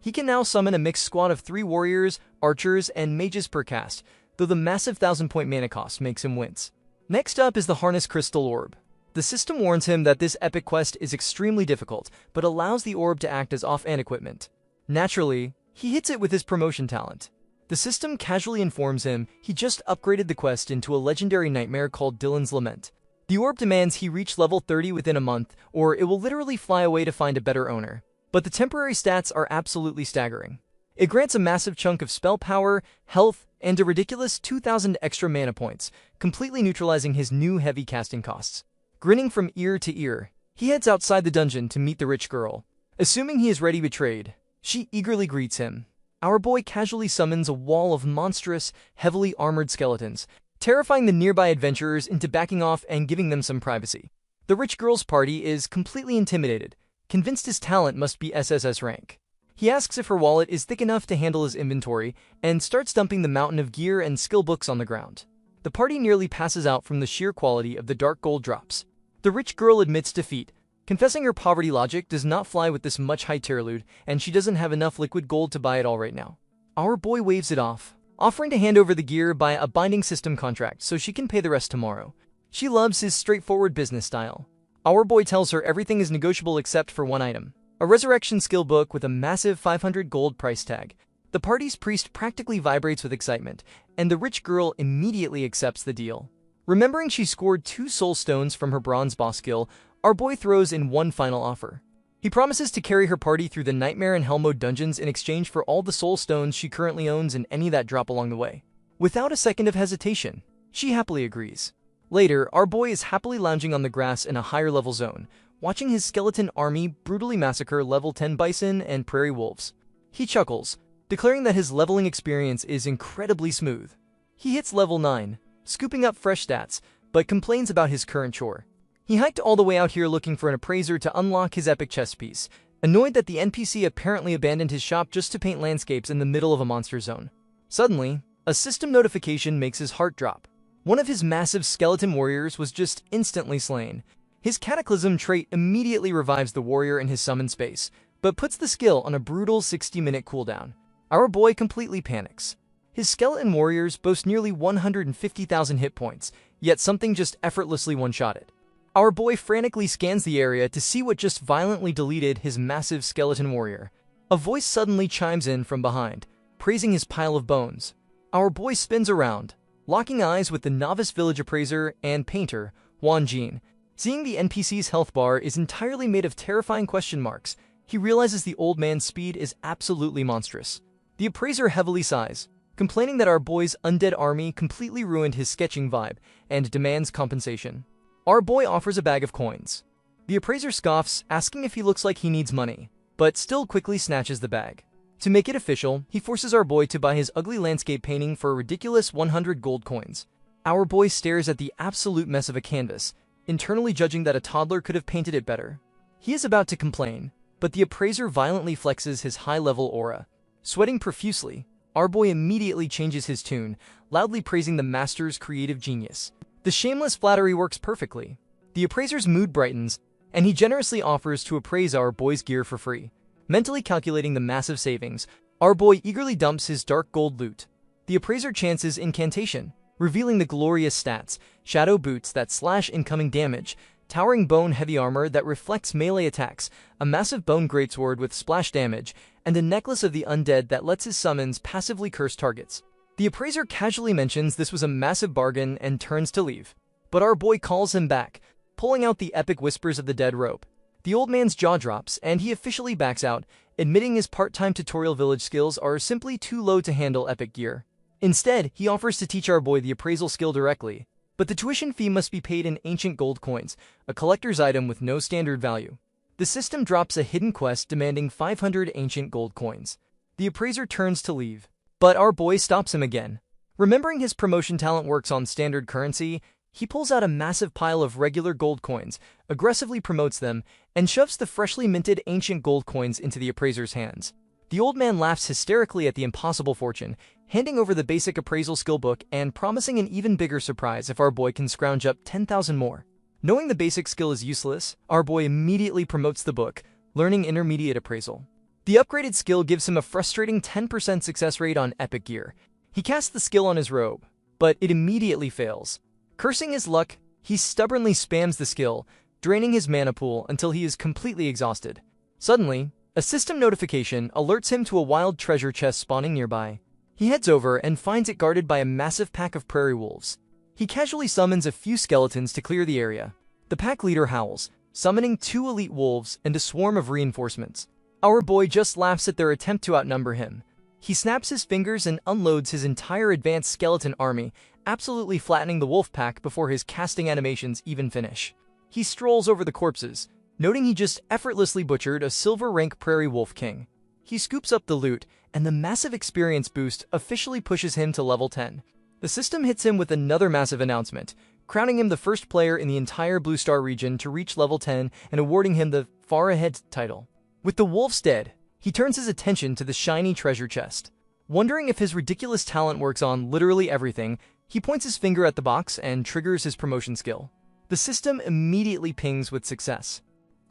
[SPEAKER 1] He can now summon a mixed squad of 3 warriors, archers, and mages per cast, though the massive 1000-point mana cost makes him wince. Next up is the Harness Crystal Orb. The system warns him that this epic quest is extremely difficult, but allows the orb to act as off-hand equipment. Naturally, he hits it with his promotion talent. The system casually informs him he just upgraded the quest into a legendary nightmare called Dylan's Lament. The orb demands he reach level 30 within a month, or it will literally fly away to find a better owner. But the temporary stats are absolutely staggering. It grants a massive chunk of spell power, health, and a ridiculous 2,000 extra mana points, completely neutralizing his new heavy casting costs. Grinning from ear to ear, he heads outside the dungeon to meet the rich girl. Assuming he is ready betrayed, she eagerly greets him. Our boy casually summons a wall of monstrous, heavily armored skeletons, terrifying the nearby adventurers into backing off and giving them some privacy. The rich girl's party is completely intimidated, convinced his talent must be SSS rank. He asks if her wallet is thick enough to handle his inventory, and starts dumping the mountain of gear and skill books on the ground. The party nearly passes out from the sheer quality of the dark gold drops. The rich girl admits defeat, confessing her poverty logic does not fly with this much high tier loot, and she doesn't have enough liquid gold to buy it all right now. Our boy waves it off, offering to hand over the gear by a binding system contract so she can pay the rest tomorrow. She loves his straightforward business style. Our boy tells her everything is negotiable except for one item, a resurrection skill book with a massive 500 gold price tag. The party's priest practically vibrates with excitement, and the rich girl immediately accepts the deal. Remembering she scored 2 soul stones from her bronze boss skill, our boy throws in one final offer. He promises to carry her party through the Nightmare and Hell Mode dungeons in exchange for all the soul stones she currently owns and any that drop along the way. Without a second of hesitation, she happily agrees. Later, our boy is happily lounging on the grass in a higher level zone, watching his skeleton army brutally massacre level 10 bison and prairie wolves. He chuckles, declaring that his leveling experience is incredibly smooth. He hits level 9, scooping up fresh stats, but complains about his current chore. He hiked all the way out here looking for an appraiser to unlock his epic chess piece, annoyed that the NPC apparently abandoned his shop just to paint landscapes in the middle of a monster zone. Suddenly, a system notification makes his heart drop. One of his massive skeleton warriors was just instantly slain. His Cataclysm trait immediately revives the warrior in his summon space, but puts the skill on a brutal 60-minute cooldown. Our boy completely panics. His skeleton warriors boast nearly 150,000 hit points, yet something just effortlessly one-shot it. Our boy frantically scans the area to see what just violently deleted his massive skeleton warrior. A voice suddenly chimes in from behind, praising his pile of bones. Our boy spins around, locking eyes with the novice village appraiser and painter, Wan Jin. Seeing the NPC's health bar is entirely made of terrifying question marks, he realizes the old man's speed is absolutely monstrous. The appraiser heavily sighs, complaining that our boy's undead army completely ruined his sketching vibe and demands compensation. Our boy offers a bag of coins. The appraiser scoffs, asking if he looks like he needs money, but still quickly snatches the bag. To make it official, he forces our boy to buy his ugly landscape painting for a ridiculous 100 gold coins. Our boy stares at the absolute mess of a canvas, internally judging that a toddler could have painted it better. He is about to complain, but the appraiser violently flexes his high-level aura. Sweating profusely, our boy immediately changes his tune, loudly praising the master's creative genius. The shameless flattery works perfectly. The appraiser's mood brightens, and he generously offers to appraise our boy's gear for free. Mentally calculating the massive savings, our boy eagerly dumps his dark gold loot. The appraiser chants his incantation, revealing the glorious stats: shadow boots that slash incoming damage, towering bone heavy armor that reflects melee attacks, a massive bone greatsword with splash damage, and a necklace of the undead that lets his summons passively curse targets. The appraiser casually mentions this was a massive bargain and turns to leave, but our boy calls him back, pulling out the epic whispers of the dead rope. The old man's jaw drops, and he officially backs out, admitting his part-time tutorial village skills are simply too low to handle epic gear. Instead, he offers to teach our boy the appraisal skill directly, but the tuition fee must be paid in ancient gold coins, a collector's item with no standard value. The system drops a hidden quest demanding 500 ancient gold coins. The appraiser turns to leave, but our boy stops him again. Remembering his promotion talent works on standard currency, he pulls out a massive pile of regular gold coins, aggressively promotes them, and shoves the freshly minted ancient gold coins into the appraiser's hands. The old man laughs hysterically at the impossible fortune, handing over the basic appraisal skill book and promising an even bigger surprise if our boy can scrounge up 10,000 more. Knowing the basic skill is useless, our boy immediately promotes the book, learning intermediate appraisal. The upgraded skill gives him a frustrating 10% success rate on epic gear. He casts the skill on his robe, but it immediately fails. Cursing his luck, he stubbornly spams the skill, draining his mana pool until he is completely exhausted. Suddenly, a system notification alerts him to a wild treasure chest spawning nearby. He heads over and finds it guarded by a massive pack of prairie wolves. He casually summons a few skeletons to clear the area. The pack leader howls, summoning 2 elite wolves and a swarm of reinforcements. Our boy just laughs at their attempt to outnumber him. He snaps his fingers and unloads his entire advanced skeleton army, absolutely flattening the wolf pack before his casting animations even finish. He strolls over the corpses, noting he just effortlessly butchered a silver rank prairie wolf king. He scoops up the loot, and the massive experience boost officially pushes him to level 10. The system hits him with another massive announcement, crowning him the first player in the entire Blue Star region to reach level 10 and awarding him the Far Ahead title. With the wolves dead, he turns his attention to the shiny treasure chest. Wondering if his ridiculous talent works on literally everything, he points his finger at the box and triggers his promotion skill. The system immediately pings with success.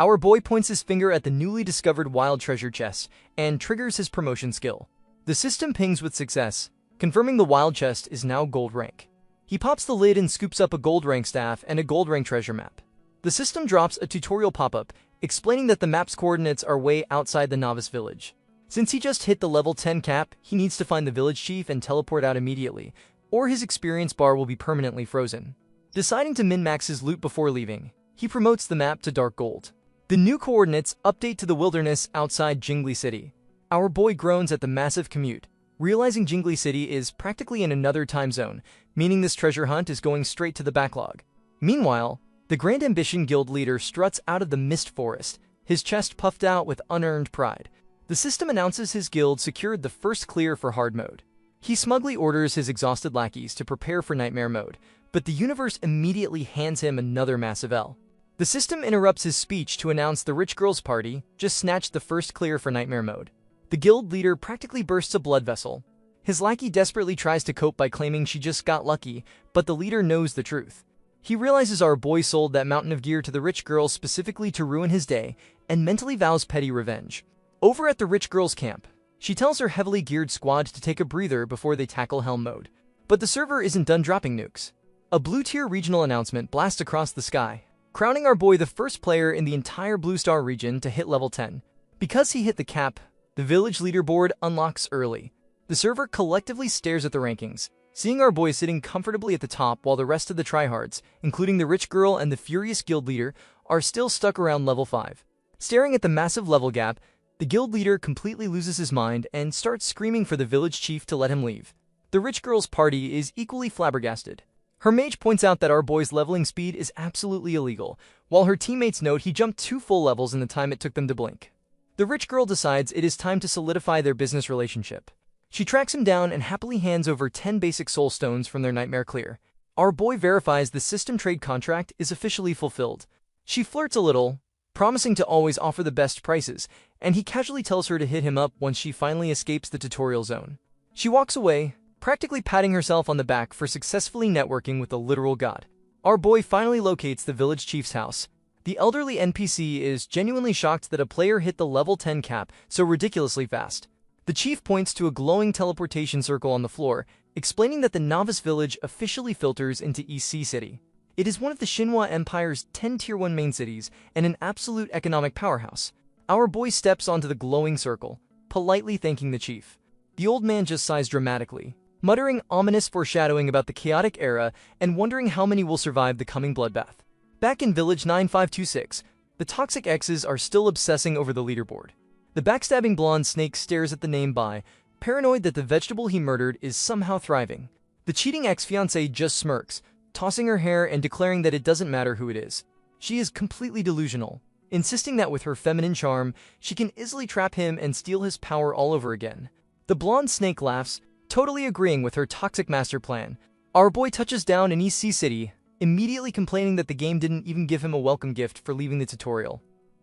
[SPEAKER 1] Our boy points his finger at the newly discovered wild treasure chest and triggers his promotion skill. The system pings with success, confirming the wild chest is now gold rank. He pops the lid and scoops up a gold rank staff and a gold rank treasure map. The system drops a tutorial pop-up explaining that the map's coordinates are way outside the novice village. Since he just hit the level 10 cap, he needs to find the village chief and teleport out immediately, or his experience bar will be permanently frozen. Deciding to min-max his loot before leaving, he promotes the map to dark gold. The new coordinates update to the wilderness outside Jingli City. Our boy groans at the massive commute, realizing Jingli City is practically in another time zone, meaning this treasure hunt is going straight to the backlog. Meanwhile, the Grand Ambition Guild leader struts out of the mist forest, his chest puffed out with unearned pride. The system announces his guild secured the first clear for hard mode. He smugly orders his exhausted lackeys to prepare for nightmare mode, but the universe immediately hands him another massive L. The system interrupts his speech to announce the rich girl's party just snatched the first clear for nightmare mode. The guild leader practically bursts a blood vessel. His lackey desperately tries to cope by claiming she just got lucky, but the leader knows the truth. He realizes our boy sold that mountain of gear to the rich girl specifically to ruin his day, and mentally vows petty revenge. Over at the rich girl's camp, she tells her heavily geared squad to take a breather before they tackle Helm mode. But the server isn't done dropping nukes. A blue-tier regional announcement blasts across the sky, crowning our boy the first player in the entire Blue Star region to hit level 10. Because he hit the cap, the village leaderboard unlocks early. The server collectively stares at the rankings, seeing our boy sitting comfortably at the top while the rest of the tryhards, including the rich girl and the furious guild leader, are still stuck around level 5. Staring at the massive level gap, the guild leader completely loses his mind and starts screaming for the village chief to let him leave. The rich girl's party is equally flabbergasted. Her mage points out that our boy's leveling speed is absolutely illegal, while her teammates note he jumped 2 full levels in the time it took them to blink. The rich girl decides it is time to solidify their business relationship. She tracks him down and happily hands over 10 basic soul stones from their nightmare clear. Our boy verifies the system trade contract is officially fulfilled. She flirts a little, promising to always offer the best prices, and he casually tells her to hit him up once she finally escapes the tutorial zone. She walks away, practically patting herself on the back for successfully networking with the literal god. Our boy finally locates the village chief's house. The elderly NPC is genuinely shocked that a player hit the level 10 cap so ridiculously fast. The chief points to a glowing teleportation circle on the floor, explaining that the novice village officially filters into EC City. It is one of the Shinhwa Empire's 10 Tier 1 main cities and an absolute economic powerhouse. Our boy steps onto the glowing circle, politely thanking the chief. The old man just sighs dramatically, muttering ominous foreshadowing about the chaotic era and wondering how many will survive the coming bloodbath. Back in Village 9526, the toxic exes are still obsessing over the leaderboard. The backstabbing blonde snake stares at the name by, paranoid that the vegetable he murdered is somehow thriving. The cheating ex-fiancée just smirks, tossing her hair and declaring that it doesn't matter who it is. She is completely delusional, insisting that with her feminine charm, she can easily trap him and steal his power all over again. The blonde snake laughs, totally agreeing with her toxic master plan. Our boy touches down in EC City, immediately complaining that the game didn't even give him a welcome gift for leaving the tutorial.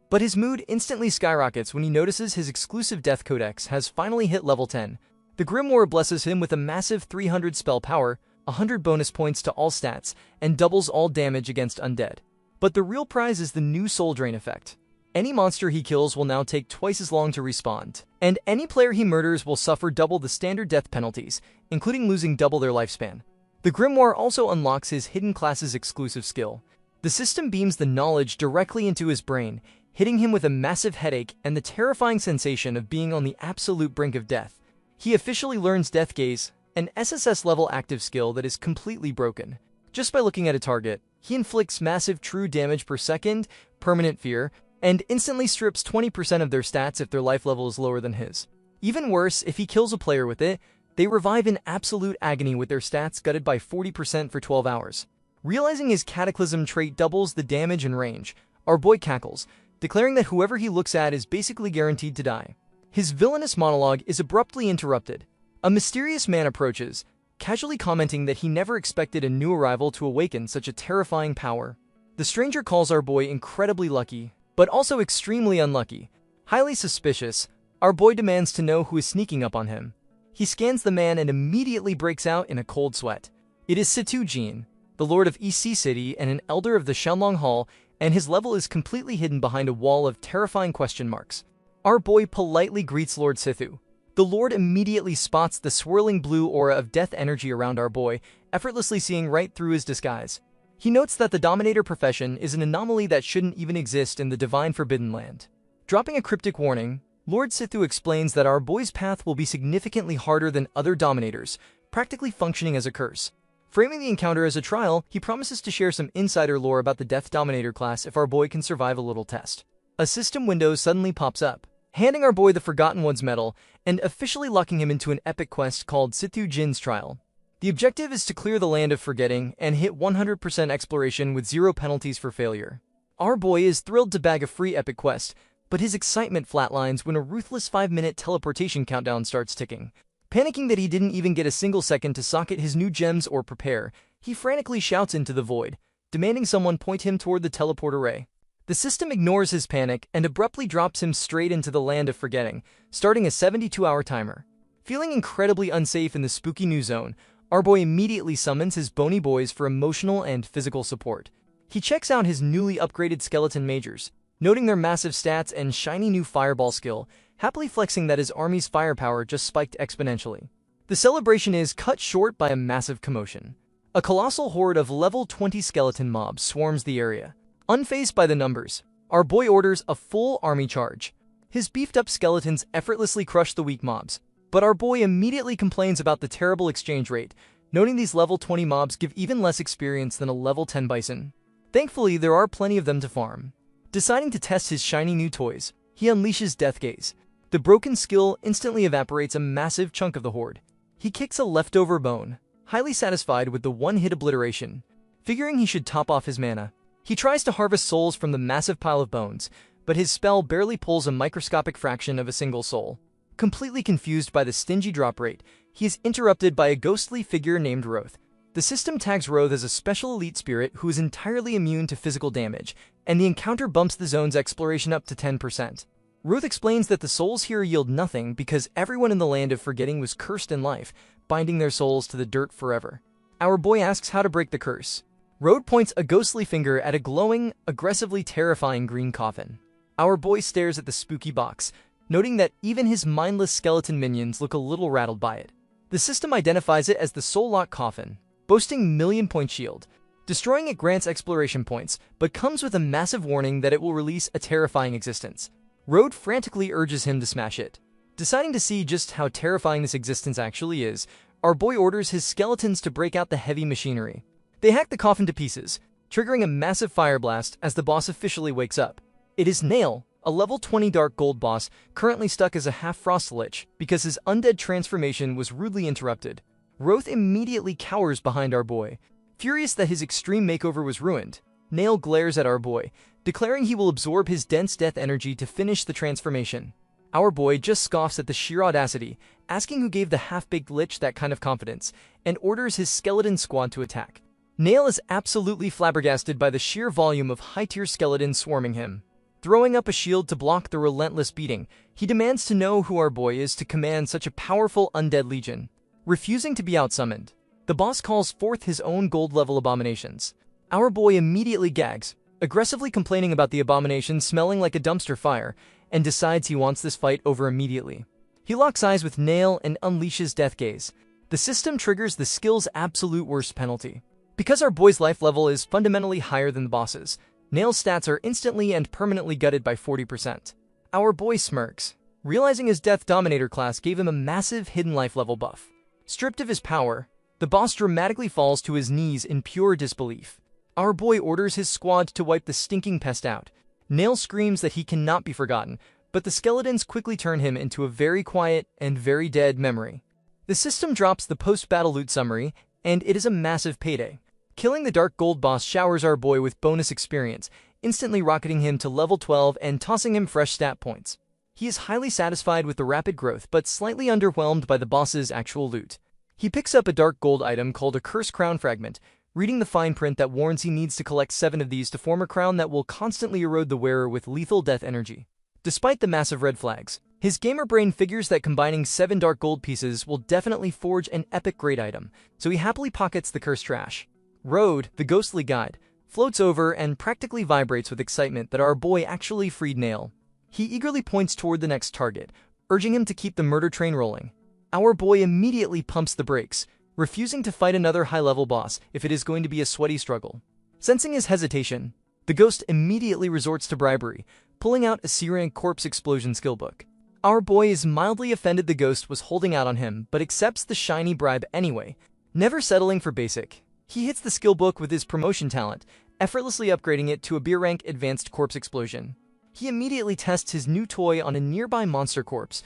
[SPEAKER 1] But his mood instantly skyrockets when he notices his exclusive Death Codex has finally hit level 10. The Grimoire blesses him with a massive 300 spell power, 100 bonus points to all stats, and doubles all damage against undead. But the real prize is the new Soul Drain effect. Any monster he kills will now take twice as long to respawn, and any player he murders will suffer double the standard death penalties, including losing double their lifespan. The Grimoire also unlocks his hidden class's exclusive skill. The system beams the knowledge directly into his brain, hitting him with a massive headache and the terrifying sensation of being on the absolute brink of death. He officially learns Death Gaze, an SSS-level active skill that is completely broken. Just by looking at a target, he inflicts massive true damage per second, permanent fear, and instantly strips 20% of their stats if their life level is lower than his. Even worse, if he kills a player with it, they revive in absolute agony with their stats gutted by 40% for 12 hours. Realizing his Cataclysm trait doubles the damage and range, our boy cackles, declaring that whoever he looks at is basically guaranteed to die. His villainous monologue is abruptly interrupted. A mysterious man approaches, casually commenting that he never expected a new arrival to awaken such a terrifying power. The stranger calls our boy incredibly lucky, but also extremely unlucky. Highly suspicious, our boy demands to know who is sneaking up on him. He scans the man and immediately breaks out in a cold sweat. It is Situ Jin, the lord of EC City and an elder of the Shenlong Hall, and his level is completely hidden behind a wall of terrifying question marks. Our boy politely greets Lord Sithu. The Lord immediately spots the swirling blue aura of death energy around our boy, effortlessly seeing right through his disguise. He notes that the Dominator profession is an anomaly that shouldn't even exist in the Divine Forbidden Land. Dropping a cryptic warning, Lord Sithu explains that our boy's path will be significantly harder than other Dominators, practically functioning as a curse. Framing the encounter as a trial, he promises to share some insider lore about the Death Dominator class if our boy can survive a little test. A system window suddenly pops up, handing our boy the Forgotten One's medal, and officially locking him into an epic quest called Situ Jin's Trial. The objective is to clear the Land of Forgetting and hit 100% exploration with 0 penalties for failure. Our boy is thrilled to bag a free epic quest, but his excitement flatlines when a ruthless 5-minute teleportation countdown starts ticking. Panicking that he didn't even get a single second to socket his new gems or prepare, he frantically shouts into the void, demanding someone point him toward the teleport array. The system ignores his panic and abruptly drops him straight into the Land of Forgetting, starting a 72-hour timer. Feeling incredibly unsafe in the spooky new zone, our boy immediately summons his bony boys for emotional and physical support. He checks out his newly upgraded skeleton majors, noting their massive stats and shiny new fireball skill, happily flexing that his army's firepower just spiked exponentially. The celebration is cut short by a massive commotion. A colossal horde of level 20 skeleton mobs swarms the area. Unfazed by the numbers, our boy orders a full army charge. His beefed-up skeletons effortlessly crush the weak mobs, but our boy immediately complains about the terrible exchange rate, noting these level 20 mobs give even less experience than a level 10 bison. Thankfully, there are plenty of them to farm. Deciding to test his shiny new toys, he unleashes Death Gaze. The broken skill instantly evaporates a massive chunk of the horde. He kicks a leftover bone, highly satisfied with the one-hit obliteration. Figuring he should top off his mana, he tries to harvest souls from the massive pile of bones, but his spell barely pulls a microscopic fraction of a single soul. Completely confused by the stingy drop rate, he is interrupted by a ghostly figure named Roth. The system tags Roth as a special elite spirit who is entirely immune to physical damage, and the encounter bumps the zone's exploration up to 10%. Roth explains that the souls here yield nothing because everyone in the Land of Forgetting was cursed in life, binding their souls to the dirt forever. Our boy asks how to break the curse. Roth points a ghostly finger at a glowing, aggressively terrifying green coffin. Our boy stares at the spooky box, noting that even his mindless skeleton minions look a little rattled by it. The system identifies it as the Soul Lock Coffin, boasting million-point shield. Destroying it grants exploration points, but comes with a massive warning that it will release a terrifying existence. Roth frantically urges him to smash it. Deciding to see just how terrifying this existence actually is, our boy orders his skeletons to break out the heavy machinery. They hack the coffin to pieces, triggering a massive fire blast as the boss officially wakes up. It is Nail, a level 20 Dark Gold boss, currently stuck as a half-frost lich because his undead transformation was rudely interrupted. Roth immediately cowers behind our boy. Furious that his extreme makeover was ruined, Nail glares at our boy, declaring he will absorb his dense death energy to finish the transformation. Our boy just scoffs at the sheer audacity, asking who gave the half-baked lich that kind of confidence, and orders his skeleton squad to attack. Nail is absolutely flabbergasted by the sheer volume of high-tier skeletons swarming him. Throwing up a shield to block the relentless beating, he demands to know who our boy is to command such a powerful undead legion. Refusing to be outsummoned, the boss calls forth his own gold-level abominations. Our boy immediately gags, aggressively complaining about the abomination smelling like a dumpster fire, and decides he wants this fight over immediately. He locks eyes with Nail and unleashes Death Gaze. The system triggers the skill's absolute worst penalty. Because our boy's life level is fundamentally higher than the boss's, Nail's stats are instantly and permanently gutted by 40%. Our boy smirks, realizing his Death Dominator class gave him a massive hidden life level buff. Stripped of his power, the boss dramatically falls to his knees in pure disbelief. Our boy orders his squad to wipe the stinking pest out. Nail screams that he cannot be forgotten, but the skeletons quickly turn him into a very quiet and very dead memory. The system drops the post-battle loot summary, and it is a massive payday. Killing the Dark Gold boss showers our boy with bonus experience, instantly rocketing him to level 12 and tossing him fresh stat points. He is highly satisfied with the rapid growth, but slightly underwhelmed by the boss's actual loot. He picks up a dark gold item called a Cursed Crown Fragment, reading the fine print that warns he needs to collect 7 of these to form a crown that will constantly erode the wearer with lethal death energy. Despite the massive red flags, his gamer brain figures that combining 7 dark gold pieces will definitely forge an epic great item, so he happily pockets the cursed trash. Road, the ghostly guide, floats over and practically vibrates with excitement that our boy actually freed Nail. He eagerly points toward the next target, urging him to keep the murder train rolling. Our boy immediately pumps the brakes, refusing to fight another high-level boss if it is going to be a sweaty struggle. Sensing his hesitation, the ghost immediately resorts to bribery, pulling out a C-rank corpse explosion skillbook. Our boy is mildly offended the ghost was holding out on him, but accepts the shiny bribe anyway, never settling for basic. He hits the skillbook with his promotion talent, effortlessly upgrading it to a B-rank advanced corpse explosion. He immediately tests his new toy on a nearby monster corpse.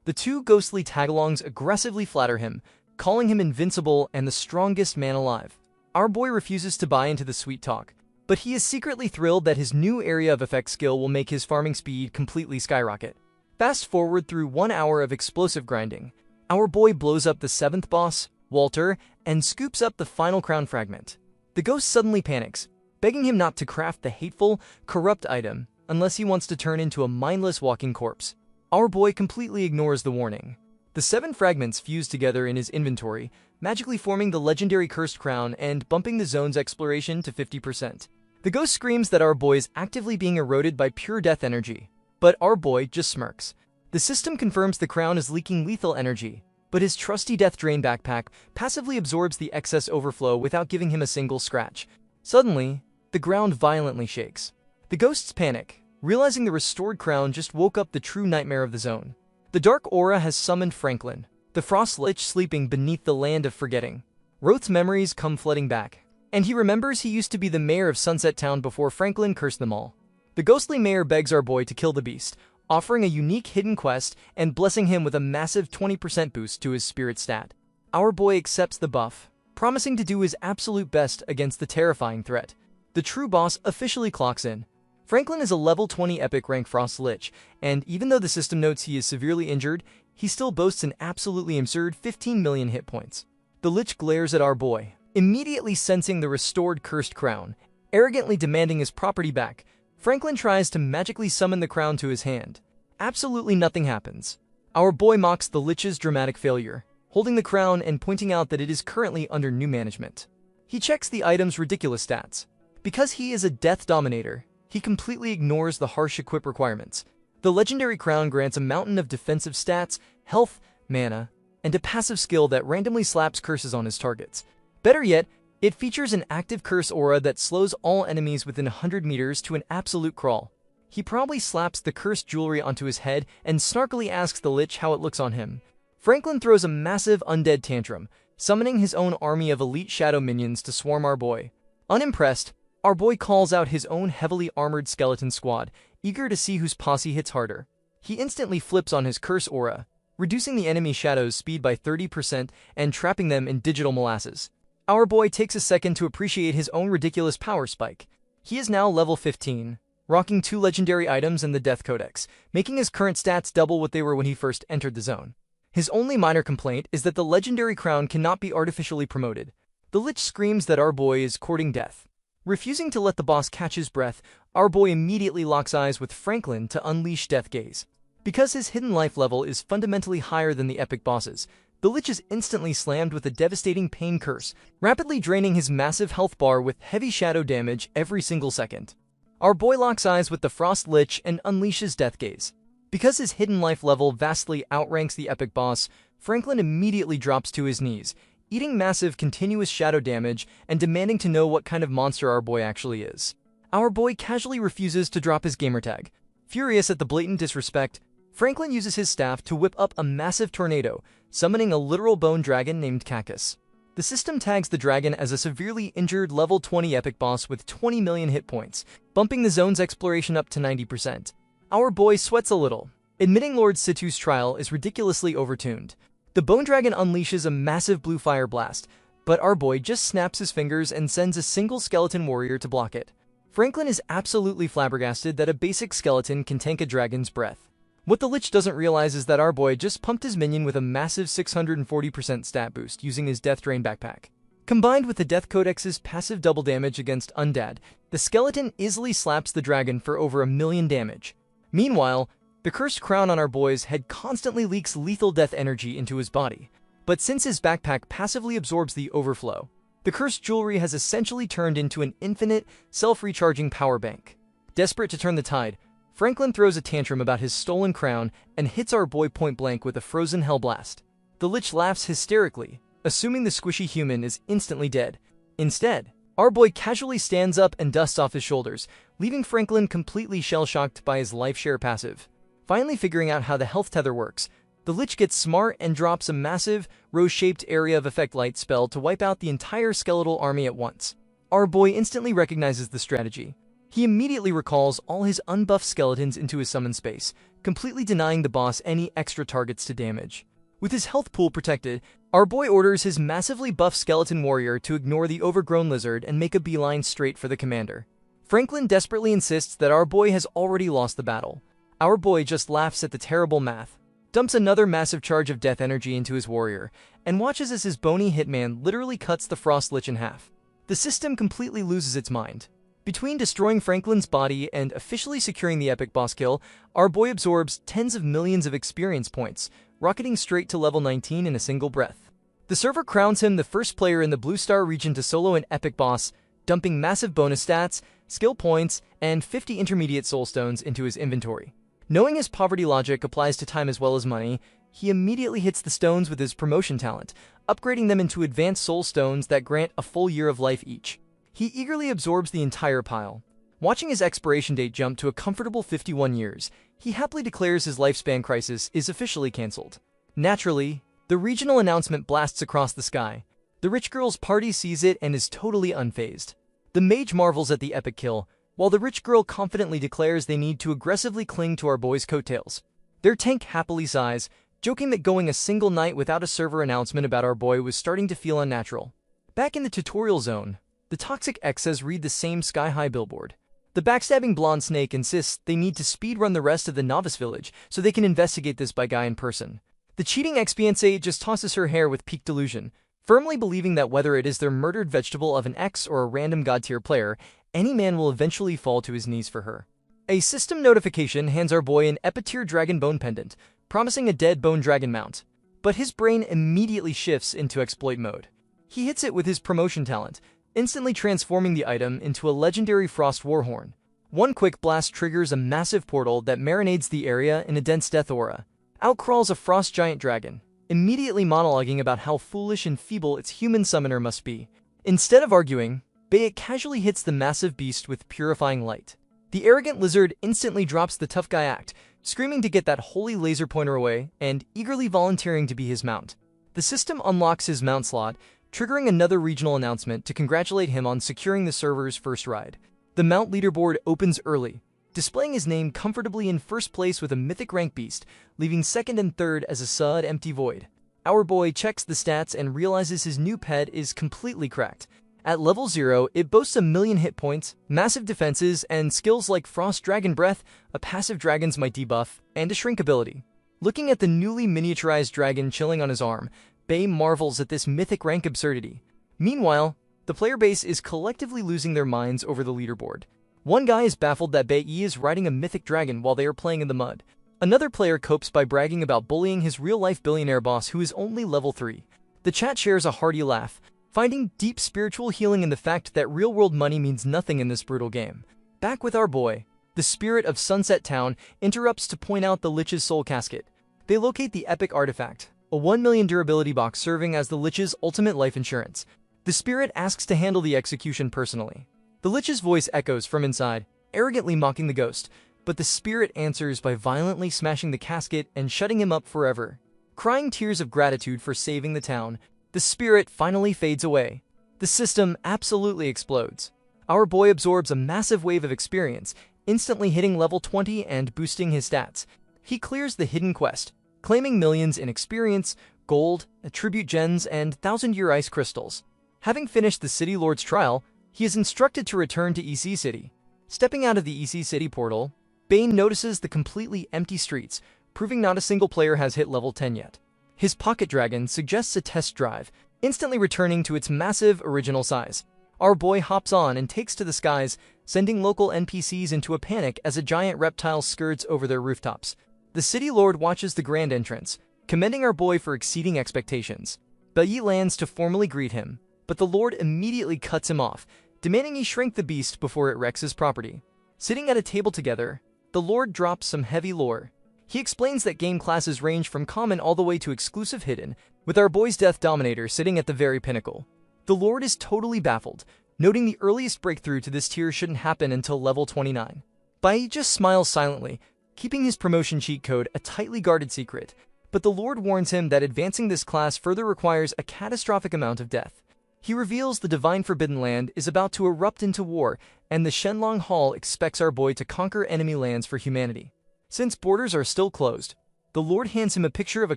[SPEAKER 1] The 2 ghostly tagalongs aggressively flatter him, calling him invincible and the strongest man alive. Our boy refuses to buy into the sweet talk, but he is secretly thrilled that his new area of effect skill will make his farming speed completely skyrocket. Fast forward through 1 hour of explosive grinding. Our boy blows up the 7th boss, Walter, and scoops up the final crown fragment. The ghost suddenly panics, begging him not to craft the hateful, corrupt item unless he wants to turn into a mindless walking corpse. Our boy completely ignores the warning. The 7 fragments fuse together in his inventory, magically forming the legendary Cursed Crown and bumping the zone's exploration to 50%. The ghost screams that our boy is actively being eroded by pure death energy, but our boy just smirks. The system confirms the crown is leaking lethal energy, but his trusty Death Drain backpack passively absorbs the excess overflow without giving him a single scratch. Suddenly, the ground violently shakes. The ghosts panic, realizing the restored crown just woke up the true nightmare of the zone. The dark aura has summoned Franklin, the frost lich sleeping beneath the land of forgetting. Roth's memories come flooding back, and he remembers he used to be the mayor of Sunset Town before Franklin cursed them all. The ghostly mayor begs our boy to kill the beast, offering a unique hidden quest and blessing him with a massive 20% boost to his spirit stat. Our boy accepts the buff, promising to do his absolute best against the terrifying threat. The true boss officially clocks in. Franklin is a level 20 epic rank Frost Lich, and even though the system notes he is severely injured, he still boasts an absolutely absurd 15 million hit points. The Lich glares at our boy, immediately sensing the restored cursed crown, arrogantly demanding his property back. Franklin tries to magically summon the crown to his hand. Absolutely nothing happens. Our boy mocks the Lich's dramatic failure, holding the crown and pointing out that it is currently under new management. He checks the item's ridiculous stats. Because he is a Death Dominator, he completely ignores the harsh equip requirements. The legendary crown grants a mountain of defensive stats, health, mana, and a passive skill that randomly slaps curses on his targets. Better yet, it features an active curse aura that slows all enemies within 100 meters to an absolute crawl. He probably slaps the cursed jewelry onto his head and snarkily asks the Lich how it looks on him. Franklin throws a massive undead tantrum, summoning his own army of elite shadow minions to swarm our boy. Unimpressed, our boy calls out his own heavily armored skeleton squad, eager to see whose posse hits harder. He instantly flips on his curse aura, reducing the enemy shadow's speed by 30% and trapping them in digital molasses. Our boy takes a second to appreciate his own ridiculous power spike. He is now level 15, rocking 2 legendary items and the Death Codex, making his current stats double what they were when he first entered the zone. His only minor complaint is that the legendary crown cannot be artificially promoted. The Lich screams that our boy is courting death. Refusing to let the boss catch his breath, our boy immediately locks eyes with Franklin to unleash Death Gaze. Because his hidden life level is fundamentally higher than the epic bosses, the Lich is instantly slammed with a devastating Pain Curse, rapidly draining his massive health bar with heavy shadow damage every single second. Our boy locks eyes with the Frost Lich and unleashes Death Gaze. Because his hidden life level vastly outranks the epic boss, Franklin immediately drops to his knees, eating massive continuous shadow damage and demanding to know what kind of monster our boy actually is. Our boy casually refuses to drop his gamertag. Furious at the blatant disrespect, Franklin uses his staff to whip up a massive tornado, summoning a literal bone dragon named Cacus. The system tags the dragon as a severely injured level 20 epic boss with 20 million hit points, bumping the zone's exploration up to 90%. Our boy sweats a little, admitting Lord Situ's trial is ridiculously overtuned. The bone dragon unleashes a massive blue fire blast, but our boy just snaps his fingers and sends a single skeleton warrior to block it. Franklin is absolutely flabbergasted that a basic skeleton can tank a dragon's breath. What the Lich doesn't realize is that our boy just pumped his minion with a massive 640% stat boost using his Death Drain backpack. Combined with the Death Codex's passive double damage against Undead, the skeleton easily slaps the dragon for over 1,000,000 damage. Meanwhile, the cursed crown on our boy's head constantly leaks lethal death energy into his body. But since his backpack passively absorbs the overflow, the cursed jewelry has essentially turned into an infinite, self-recharging power bank. Desperate to turn the tide, Franklin throws a tantrum about his stolen crown and hits our boy point blank with a frozen hellblast. The Lich laughs hysterically, assuming the squishy human is instantly dead. Instead, our boy casually stands up and dusts off his shoulders, leaving Franklin completely shell-shocked by his life share passive. Finally figuring out how the health tether works, the Lich gets smart and drops a massive, rose-shaped area of effect light spell to wipe out the entire skeletal army at once. Our boy instantly recognizes the strategy. He immediately recalls all his unbuffed skeletons into his summon space, completely denying the boss any extra targets to damage. With his health pool protected, our boy orders his massively buffed skeleton warrior to ignore the overgrown lizard and make a beeline straight for the commander. Franklin desperately insists that our boy has already lost the battle. Our boy just laughs at the terrible math, dumps another massive charge of death energy into his warrior, and watches as his bony hitman literally cuts the Frost Lich in half. The system completely loses its mind. Between destroying Franklin's body and officially securing the epic boss kill, our boy absorbs tens of millions of experience points, rocketing straight to level 19 in a single breath. The server crowns him the first player in the Blue Star region to solo an epic boss, dumping massive bonus stats, skill points, and 50 intermediate soul stones into his inventory. Knowing his poverty logic applies to time as well as money, he immediately hits the stones with his promotion talent, upgrading them into advanced soul stones that grant a full year of life each. He eagerly absorbs the entire pile. Watching his expiration date jump to a comfortable 51 years, he happily declares his lifespan crisis is officially cancelled. Naturally, the regional announcement blasts across the sky. The rich girl's party sees it and is totally unfazed. The mage marvels at the epic kill, while the rich girl confidently declares they need to aggressively cling to our boy's coattails. Their tank happily sighs, joking that going a single night without a server announcement about our boy was starting to feel unnatural. Back in the tutorial zone, the toxic ex says read the same sky-high billboard. The backstabbing blonde snake insists they need to speedrun the rest of the novice village so they can investigate this by guy in person. The cheating ex-fiancée just tosses her hair with peak delusion, firmly believing that whether it is their murdered vegetable of an ex or a random god-tier player, any man will eventually fall to his knees for her. A system notification hands our boy an epitier dragon bone pendant, promising a dead bone dragon mount. But his brain immediately shifts into exploit mode. He hits it with his promotion talent, instantly transforming the item into a legendary Frost Warhorn. One quick blast triggers a massive portal that marinades the area in a dense death aura. Out crawls a frost giant dragon, immediately monologuing about how foolish and feeble its human summoner must be. Instead of arguing, Bayek casually hits the massive beast with purifying light. The arrogant lizard instantly drops the tough guy act, screaming to get that holy laser pointer away and eagerly volunteering to be his mount. The system unlocks his mount slot, triggering another regional announcement to congratulate him on securing the server's first ride. The mount leaderboard opens early, displaying his name comfortably in first place with a mythic rank beast, leaving second and third as a sud empty void. Our boy checks the stats and realizes his new pet is completely cracked. At level 0, it boasts 1,000,000 hit points, massive defenses, and skills like Frost Dragon Breath, a passive dragon's might debuff, and a shrink ability. Looking at the newly miniaturized dragon chilling on his arm, Bay marvels at this mythic rank absurdity. Meanwhile, the player base is collectively losing their minds over the leaderboard. One guy is baffled that Bay is riding a mythic dragon while they are playing in the mud. Another player copes by bragging about bullying his real-life billionaire boss who is only level 3. The chat shares a hearty laugh, finding deep spiritual healing in the fact that real-world money means nothing in this brutal game. Back with our boy, the spirit of Sunset Town interrupts to point out the Lich's soul casket. They locate the epic artifact, a 1,000,000 durability box serving as the Lich's ultimate life insurance. The spirit asks to handle the execution personally. The Lich's voice echoes from inside, arrogantly mocking the ghost, but the spirit answers by violently smashing the casket and shutting him up forever. Crying tears of gratitude for saving the town, the spirit finally fades away. The system absolutely explodes. Our boy absorbs a massive wave of experience, instantly hitting level 20 and boosting his stats. He clears the hidden quest, claiming millions in experience, gold, attribute gens, and 1,000-year ice crystals. Having finished the City Lord's trial, he is instructed to return to EC City. Stepping out of the EC City portal, Bane notices the completely empty streets, proving not a single player has hit level 10 yet. His pocket dragon suggests a test drive, instantly returning to its massive original size. Our boy hops on and takes to the skies, sending local NPCs into a panic as a giant reptile skirts over their rooftops. The city lord watches the grand entrance, commending our boy for exceeding expectations. Bai lands to formally greet him, but the lord immediately cuts him off, demanding he shrink the beast before it wrecks his property. Sitting at a table together, the lord drops some heavy lore. He explains that game classes range from common all the way to exclusive hidden, with our boy's Death Dominator sitting at the very pinnacle. The lord is totally baffled, noting the earliest breakthrough to this tier shouldn't happen until level 29. Bai just smiles silently, keeping his promotion cheat code a tightly guarded secret, but the lord warns him that advancing this class further requires a catastrophic amount of death. He reveals the Divine Forbidden Land is about to erupt into war, and the Shenlong Hall expects our boy to conquer enemy lands for humanity. Since borders are still closed, the lord hands him a picture of a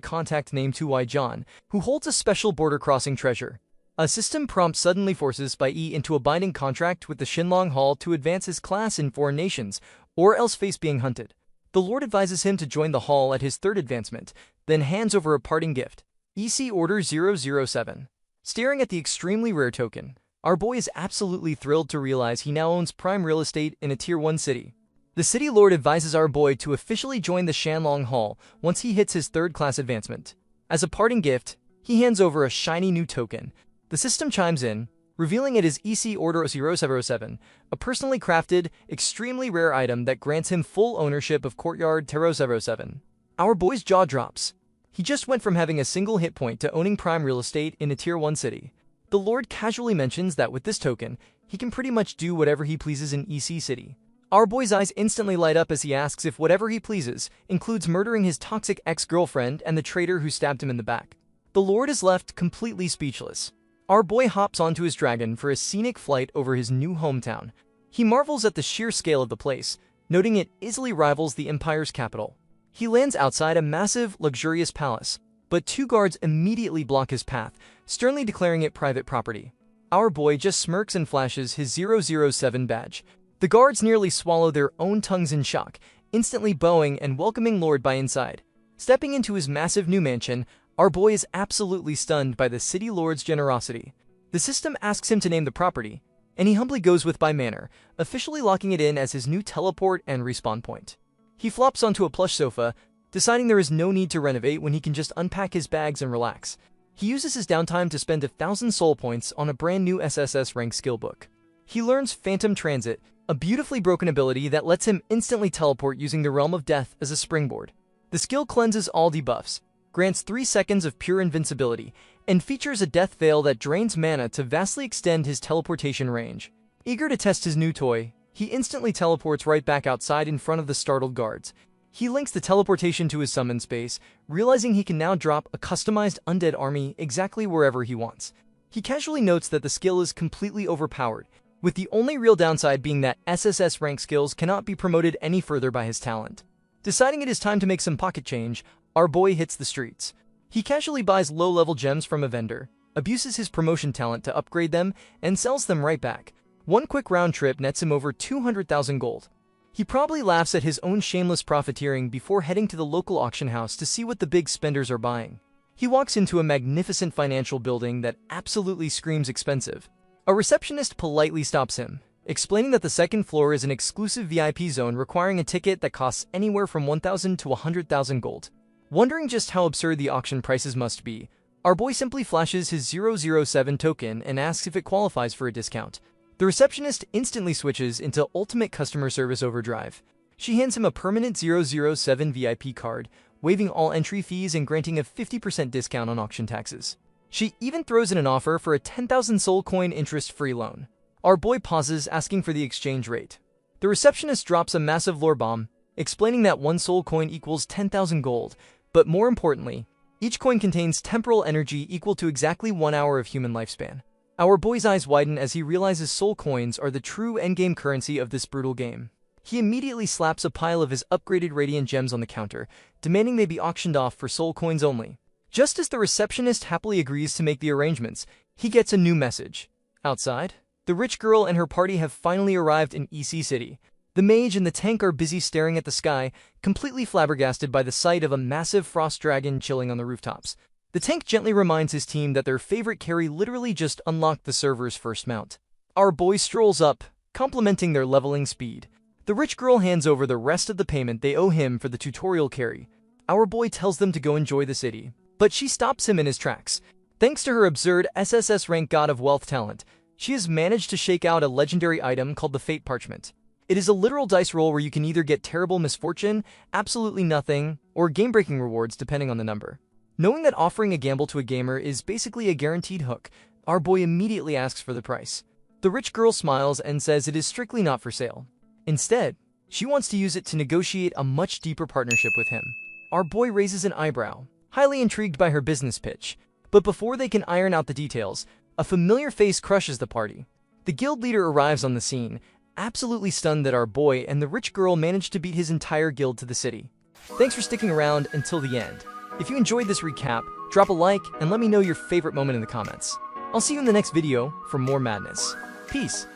[SPEAKER 1] contact named Tuwai John, who holds a special border crossing treasure. A system prompt suddenly forces Bai into a binding contract with the Shenlong Hall to advance his class in foreign nations, or else face being hunted. The lord advises him to join the hall at his third advancement, then hands over a parting gift, EC Order 007. Staring at the extremely rare token, our boy is absolutely thrilled to realize he now owns prime real estate in a Tier 1 city. The city lord advises our boy to officially join the Shenlong Hall once he hits his third class advancement. As a parting gift, he hands over a shiny new token. The system chimes in, revealing it is EC Order 007, a personally crafted, extremely rare item that grants him full ownership of Courtyard 007. Our boy's jaw drops. He just went from having a single hit point to owning prime real estate in a Tier 1 city. The lord casually mentions that with this token, he can pretty much do whatever he pleases in EC City. Our boy's eyes instantly light up as he asks if whatever he pleases includes murdering his toxic ex-girlfriend and the traitor who stabbed him in the back. The lord is left completely speechless. Our boy hops onto his dragon for a scenic flight over his new hometown. He marvels at the sheer scale of the place, noting it easily rivals the Empire's capital. He lands outside a massive, luxurious palace, but two guards immediately block his path, sternly declaring it private property. Our boy just smirks and flashes his 007 badge. The guards nearly swallow their own tongues in shock, instantly bowing and welcoming Lord Bai inside. Stepping into his massive new mansion, our boy is absolutely stunned by the city lord's generosity. The system asks him to name the property, and he humbly goes with Bai Manor, officially locking it in as his new teleport and respawn point. He flops onto a plush sofa, deciding there is no need to renovate when he can just unpack his bags and relax. He uses his downtime to spend 1,000 soul points on a brand new SSS rank skill book. He learns Phantom Transit, a beautifully broken ability that lets him instantly teleport using the Realm of Death as a springboard. The skill cleanses all debuffs, grants 3 seconds of pure invincibility, and features a death veil that drains mana to vastly extend his teleportation range. Eager to test his new toy, he instantly teleports right back outside in front of the startled guards. He links the teleportation to his summon space, realizing he can now drop a customized undead army exactly wherever he wants. He casually notes that the skill is completely overpowered, with the only real downside being that SSS rank skills cannot be promoted any further by his talent. Deciding it is time to make some pocket change, our boy hits the streets. He casually buys low-level gems from a vendor, abuses his promotion talent to upgrade them, and sells them right back. One quick round trip nets him over 200,000 gold. He probably laughs at his own shameless profiteering before heading to the local auction house to see what the big spenders are buying. He walks into a magnificent financial building that absolutely screams expensive. A receptionist politely stops him, explaining that the second floor is an exclusive VIP zone requiring a ticket that costs anywhere from 1,000 to 100,000 gold. Wondering just how absurd the auction prices must be, our boy simply flashes his 007 token and asks if it qualifies for a discount. The receptionist instantly switches into Ultimate Customer Service Overdrive. She hands him a permanent 007 VIP card, waiving all entry fees and granting a 50% discount on auction taxes. She even throws in an offer for a 10,000 soul coin interest-free loan. Our boy pauses, asking for the exchange rate. The receptionist drops a massive lore bomb, explaining that 1 soul coin equals 10,000 gold, but more importantly, each coin contains temporal energy equal to exactly 1 hour of human lifespan. Our boy's eyes widen as he realizes soul coins are the true endgame currency of this brutal game. He immediately slaps a pile of his upgraded radiant gems on the counter, demanding they be auctioned off for soul coins only. Just as the receptionist happily agrees to make the arrangements, he gets a new message. Outside, The rich girl and her party have finally arrived in EC City. The mage and the tank are busy staring at the sky, completely flabbergasted by the sight of a massive frost dragon chilling on the rooftops. The tank gently reminds his team that their favorite carry literally just unlocked the server's first mount. Our boy strolls up, complimenting their leveling speed. The rich girl hands over the rest of the payment they owe him for the tutorial carry. Our boy tells them to go enjoy the city, but she stops him in his tracks. Thanks to her absurd SSS rank God of Wealth talent, she has managed to shake out a legendary item called the Fate Parchment. It is a literal dice roll where you can either get terrible misfortune, absolutely nothing, or game-breaking rewards depending on the number. Knowing that offering a gamble to a gamer is basically a guaranteed hook, our boy immediately asks for the price. The rich girl smiles and says it is strictly not for sale. Instead, she wants to use it to negotiate a much deeper partnership with him. Our boy raises an eyebrow, highly intrigued by her business pitch. But before they can iron out the details, a familiar face crushes the party. The guild leader arrives on the scene, absolutely stunned that our boy and the rich girl managed to beat his entire guild to the city. Thanks for sticking around until the end. If you enjoyed this recap, drop a like and let me know your favorite moment in the comments. I'll see you in the next video for more madness. Peace.